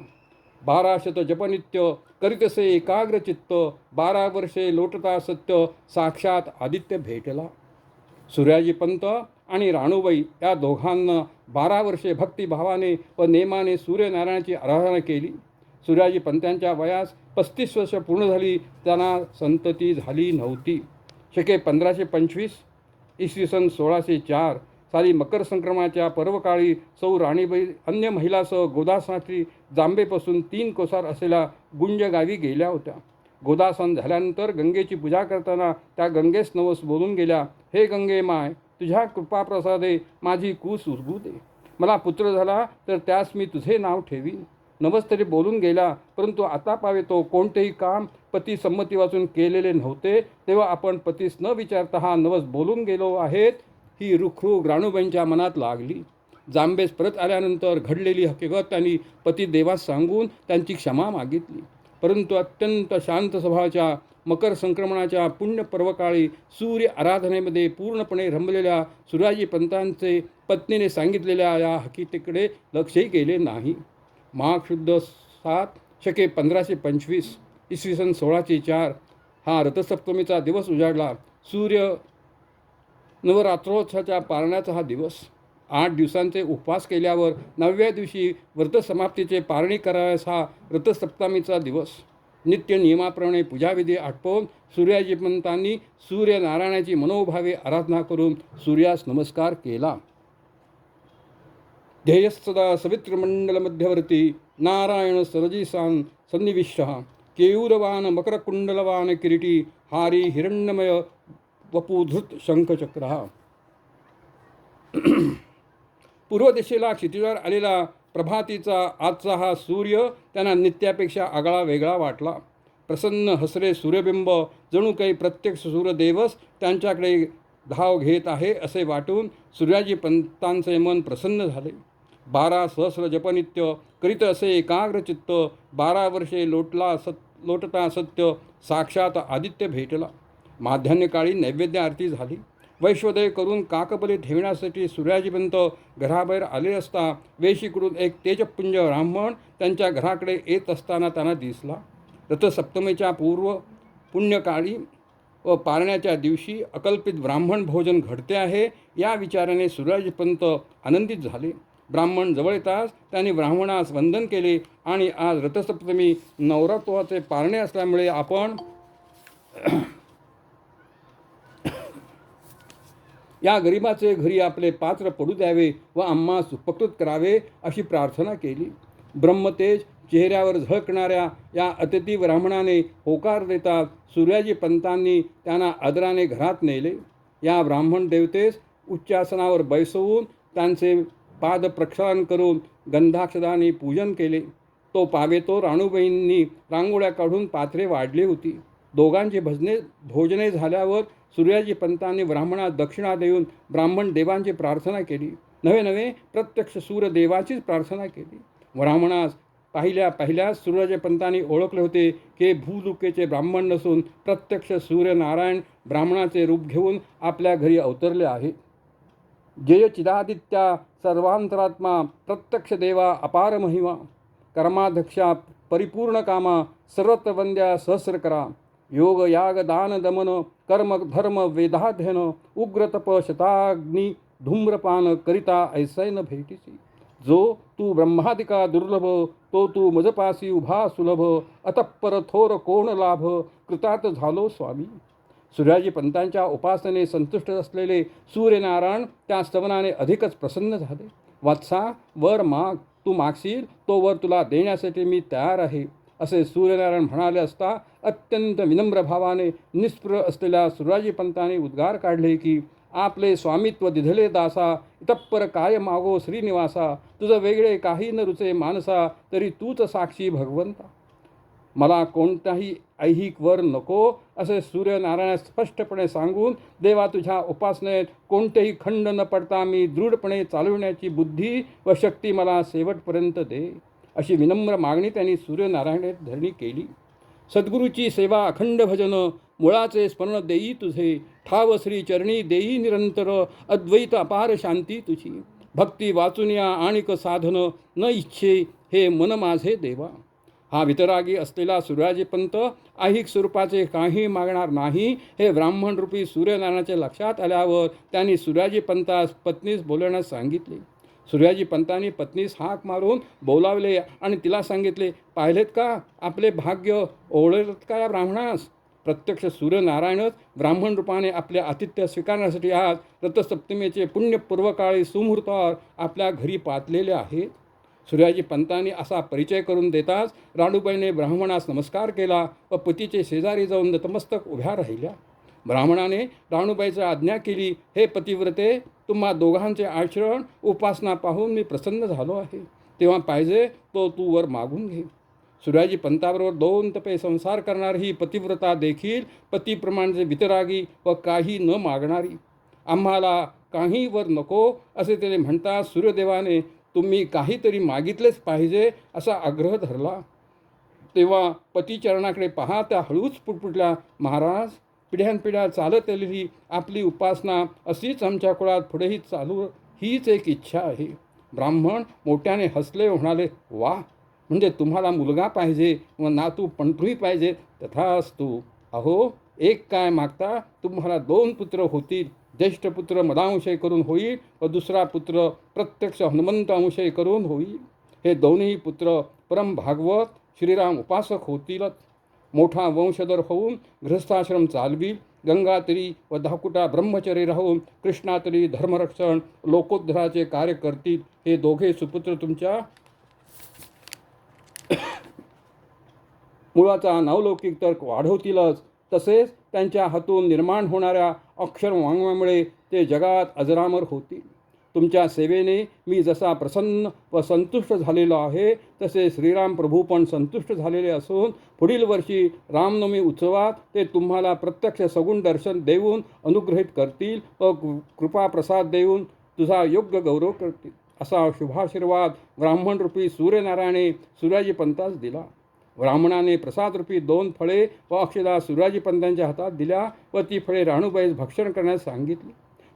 1200 जपनित्य, करीतसे एकाग्र चित्त, 12 वर्षे लोटता सत्य, साक्षात आदित्य भेटला. सूर्याजी पंत आणि राणूबाई या दोघांना 12 वर्षे भक्तिभावाने व नेमाने सूर्यनारायणाची आराधना केली. सूर्याजी पंतांच्या वयास 35 वर्ष पूर्ण झाली, त्यांना संतती झाली नव्हती. शके 1525 इसवी सन 1604 साली मकर संक्रमणाच्या पर्वकाळी सौ राणीबाई अन्य महिलासह गोदासाठी जांबेपासून 3 कोसार असलेल्या गुंज गावी गेल्या होत्या. गोदासन झाल्यानंतर गंगेची पूजा करताना त्या गंगेस नवस बोलून गेल्या, हे गंगे माय, तुझ्या कृपाप्रसादे माझी कूस उजगू दे. मला पुत्र झाला तर त्यास मी तुझे नाव ठेवीन. नवस तरी बोलून गेला, परंतु आता पावेतो कोणतेही काम पती संमती वाचून केलेले नव्हते, तेव्हा आपण पतीस न विचारता हा नवस बोलून गेलो आहेत, ही रुखरुख राणूबाईंच्या मनात लागली. जांबेस परत आल्यानंतर घडलेली हकीकत त्यांनी पतिदेवास सांगून त्यांची क्षमा मागितली. परंतु अत्यंत शांत स्वभावाच्या मकर संक्रमणाच्या पुण्यपर्वकाळी सूर्य आराधनेमध्ये पूर्णपणे रमलेल्या सूर्याजी पंतांचे पत्नीने सांगितलेल्या या हकीकतेकडे लक्षही गेले नाही. माघ शुद्ध 7 शके 1525 इसवी सन 1604 हा रथसप्तमीचा दिवस उजाडला. सूर्य नवरात्रोत्सवाच्या पारण्याचा हा दिवस. 8 दिवसांचे उपवास केल्यावर 9व्या दिवशी व्रतसमाप्तीचे पारणी करावयास हा रथसप्तमीचा दिवस. नित्य नियमाप्रमाणे पूजाविधी आटोपून सूर्याजी पंतांनी सूर्यनारायणाची मनोभावे आराधना करून सूर्यास नमस्कार केला. ध्येयस्तदा सवित्रमंडल मध्यवर्ती नारायण सरजीसान् सन्निविष्टः, केयूरवान मकरकुंडलवान किरीटी, हारी हिरण्यमय वपुधृत शंखचक्रः. पूर्व दिशेला क्षितिजावर आलेला प्रभातीचा आजचा हा सूर्य त्यांना नित्यापेक्षा आगळा वेगळा वाटला. प्रसन्न हसरे सूर्यबिंब जणू काही प्रत्यक्ष सूर्यदेवच त्यांच्याकडे धाव घेत आहे असे वाटून सूर्याजी पंतांचे मन प्रसन्न झाले. 12 सहस्र जपनित्य करीत असे एकाग्र चित्त, 12 वर्षे लोटता सत्य, साक्षात आदित्य भेटला. माध्यान्हकाळी नैवेद्य आरती झाली. वैश्वोदय करून काकबली ठेवण्यासाठी सूर्याजीपंत घराबाहेर आले असता वेशीकडून एक तेजपुंज ब्राह्मण त्यांच्या घराकडे येत असताना त्यांना दिसला. रथसप्तमीच्या पुण्यकाळी व पारण्याच्या दिवशी अकल्पित ब्राह्मण भोजन घडते आहे या विचाराने सूर्याजीपंत आनंदित झाले. ब्राह्मण जवळ येताच त्यांनी ब्राह्मणास वंदन केले आणि आज रथसप्तमी नवरात्रोत्सवाचे पारणे असल्यामुळे आपण या गरिबाचे घरी आपले पात्र पडू द्यावे व आम्हास उपकृत करावे अशी प्रार्थना केली. ब्रह्मतेज चेहऱ्यावर झळकणाऱ्या या अतिथी ब्राह्मणाने होकार देतात सूर्याजी पंतांनी त्यांना आदराने घरात नेले. या ब्राह्मण देवतेस उच्चासनावर बैसवून त्यांचे पाद प्रक्षालन करून गंधाक्षदाने पूजन केले. तो पावेतो राणूबाईंनी रांगोळ्या काढून पात्रे वाढली होती. दोघांची भोजने झाल्यावर सूर्याजी पंतांनी ब्राह्मणास दक्षिणा देऊन ब्राह्मण देवांची प्रार्थना केली. नवे प्रत्यक्ष सूर्यदेवाचीच प्रार्थना केली. ब्राह्मणास पाहिल्यास सूर्याजी पंतांनी ओळखले होते की भूलुकेचे ब्राह्मण नसून प्रत्यक्ष सूर्यनारायण ब्राह्मणाचे रूप घेऊन आपल्या घरी अवतरले आहेत. जय चिदादित्या सर्वांतरात्मा, प्रत्यक्ष देवा अपार महिमा, कर्माध्यक्षा परिपूर्ण कामा, सर्वत्र वंद्या सहस्र करा, योग याग दान दमन, कर्म धर्म वेदाध्ययन, उग्र तप शताग्नी धूम्रपान करिता ऐसैन भेटीसी. जो तू ब्रह्मादिका दुर्लभ, तो तू मजपासी उभा सुलभ, अतप्पर थोर कोण लाभ, कृतार्थ झालो स्वामी. सूर्याजी पंतांच्या उपासनेने संतुष्ट असलेले सूर्यनारायण त्या स्तवनाने अधिकच प्रसन्न झाले. वत्सा, वर माग, तू मागशील तो वर तुला देण्यासाठी मी तयार आहे असे सूर्यनारायण म्हणाले असता अत्यंत विनम्र भावाने निस्पृह असलेल्या सुराजीपंतांनी उद्गार काढले की आपले स्वामित्व दिधले दासा इतप्पर काय मागो श्रीनिवासा तुझं वेगळे काही न रुचे मानसा तरी तूच साक्षी भगवंता. मला कोणताही ऐहिक वर नको असे सूर्यनारायण स्पष्टपणे सांगून देवा तुझ्या उपासनेत कोणतेही खंड न पडता मी दृढपणे चालविण्याची बुद्धी व शक्ती मला शेवटपर्यंत दे अशी विनम्र मागणी त्यांनी सूर्यनारायण धरणी केली. सद्गुरूची सेवा अखंड भजन मुळाचे स्मरण देई तुझे ठाव श्री चरणी देई निरंतर अद्वैत अपार शांती तुझी भक्ती वाचून या आणिक साधन न इच्छे हे मन माझे देवा. हा वितरागी असलेला सूर्याजीपंत ऐहिक स्वरूपाचे काही मागणार नाही हे ब्राह्मणरूपी सूर्यनारायणाच्या लक्षात आल्यावर त्यांनी सूर्याजीपंतास पत्नीस बोलवण्यास सांगितले. सूर्याजीपंतांनी पत्नीस हाक मारून बोलावले आणि तिला सांगितले, पाहिलेत का आपले भाग्य ओळखत का या ब्राह्मणास. प्रत्यक्ष सूर्यनारायणच ब्राह्मण रूपाने आपले आतिथ्य स्वीकारण्यासाठी आज रथसप्तमीचे पुण्यपूर्वकाळी सुमुहूर्तावर आपल्या घरी पातलेले आहेत. सूर्याजीपंतांनी असा परिचय करून देताच राणूबाईने ब्राह्मणास नमस्कार केला व पतीचे शेजारी जाऊन नतमस्तक उभ्या राहिल्या. ब्राह्मणाने राणूबाईचा आज्ञा केली, हे पतिव्रते तुम्हा दोघांचे आचरण उपासना पाहून मी प्रसन्न झालो आहे. तेव्हा पाहिजे तो तू वर मागून घे. सूर्याजीपंताबरोबर 2 तपे संसार करणारी ही पतिव्रता देखील पतीप्रमाणेचे वितरागी व काही न मागणारी. आम्हाला काही वर नको असे त्याने म्हणता सूर्यदेवाने तुम्ही काहीतरी मागितलेच पाहिजे असा आग्रह धरला. तेव्हा पतिचरणाकडे पाहता हळूच पुटपुटल्या, महाराज पिढ्यानपिढ्या चालत आलेली आपली उपासना अशीच आमच्या कुळात पुढेही चालू हीच एक इच्छा आहे. ब्राह्मण मोठ्याने हसले व म्हणाले, वा म्हणजे तुम्हाला मुलगा पाहिजे व नातू पंतूही पाहिजे तथास्तु. अहो एक काय मागता तुम्हाला 2 पुत्र होतील. ज्येष्ठ पुत्र मदांशय करून होईल व दुसरा पुत्र प्रत्यक्ष हनुमंत अंशय करून होईल. हे दोन्ही पुत्र परम भागवत श्रीराम उपासक होतीलच. मोठा वंशधर होऊन गृहस्थाश्रम चालवील. गंगातरी व धाकुटा ब्रह्मचर्य राहून कृष्णातरी धर्मरक्षण लोकोद्धाराचे कार्य करतील. हे दोघे सुपुत्र तुमच्या मुळाचा नावलौकिक तर्क वाढवतीलच. तसेच त्यांच्या हातून निर्माण होणाऱ्या अक्षर वाङ्मयामुळे ते जगात अजरामर होतील. तुमच्या सेवेने मी जसा प्रसन्न व संतुष्ट झालेलो आहे तसे श्रीराम प्रभू पण संतुष्ट झालेले असून पुढील वर्षी रामनवमी उत्सवात ते तुम्हाला प्रत्यक्ष सगुण दर्शन देऊन अनुग्रहित करतील व कृपाप्रसाद देऊन तुझा योग्य गौरव करतील. असा शुभाशीर्वाद ब्राह्मणरूपी सूर्यनारायणे सूर्याजीपंतास दिला. ब्राह्मणाने प्रसादरूपी 2 फळे व अक्षदा सूर्याजीपंतांच्या हातात दिल्या व ती फळे राणूबाईस भक्षण करण्यास सांगितली.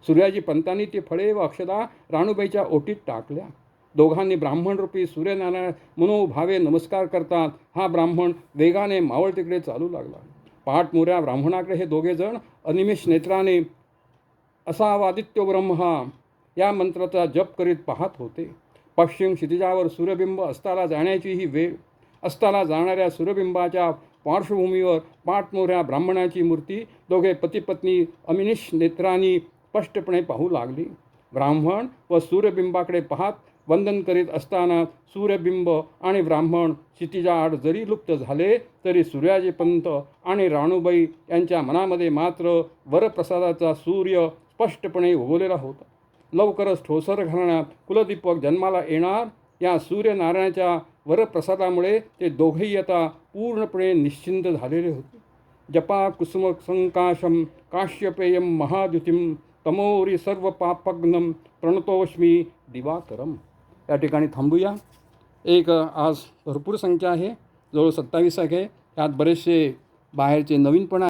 सूर्याजीपंतांनी ती फळे व अक्षदा राणूबाईच्या ओटीत टाकल्या. दोघांनी ब्राह्मणरूपी सूर्यनारायण मनोभावे नमस्कार करतात हा ब्राह्मण वेगाने मावळतीकडे चालू लागला. पाठमोऱ्या ब्राह्मणाकडे हे दोघेजण अनिमिष नेत्राने असावादित्य ब्रह्मा या मंत्राचा जप करीत पाहत होते. पश्चिम क्षितिजावर सूर्यबिंब अस्ताला जाण्याची ही वेळ. अस्ताला जाणाऱ्या सूर्यबिंबाच्या पार्श्वभूमीवर पाठमोऱ्या ब्राह्मणाची मूर्ती दोघे पतिपत्नी अमिनिश नेत्रांनी स्पष्टपणे पाहू लागली. ब्राह्मण व सूर्यबिंबाकडे पाहत वंदन करीत असताना सूर्यबिंब आणि ब्राह्मण क्षितिजाआड जरी लुप्त झाले तरी सूर्याजीपंत आणि राणूबाई यांच्या मनामध्ये मात्र वरप्रसादाचा सूर्य स्पष्टपणे उगवलेला होता. लवकरच ठोसर घराण्यात कुलदीपक जन्माला येणार या सूर्यनारायणाच्या वरप्रसादामुळे ते दोघेही आता पूर्णपणे निश्चिंत झालेले होते. जपा कुसुम संकाशम काश्यपेयम महाद्युतिम तमोरी सर्व पापग्नम प्रणतोष्मी दिवाकरम. या ठिकाणी थांबूया. आज भरपूर संख्या आहे, जवळ 27 आहे. त्यात बरेचसे बाहेरचे नवीन पण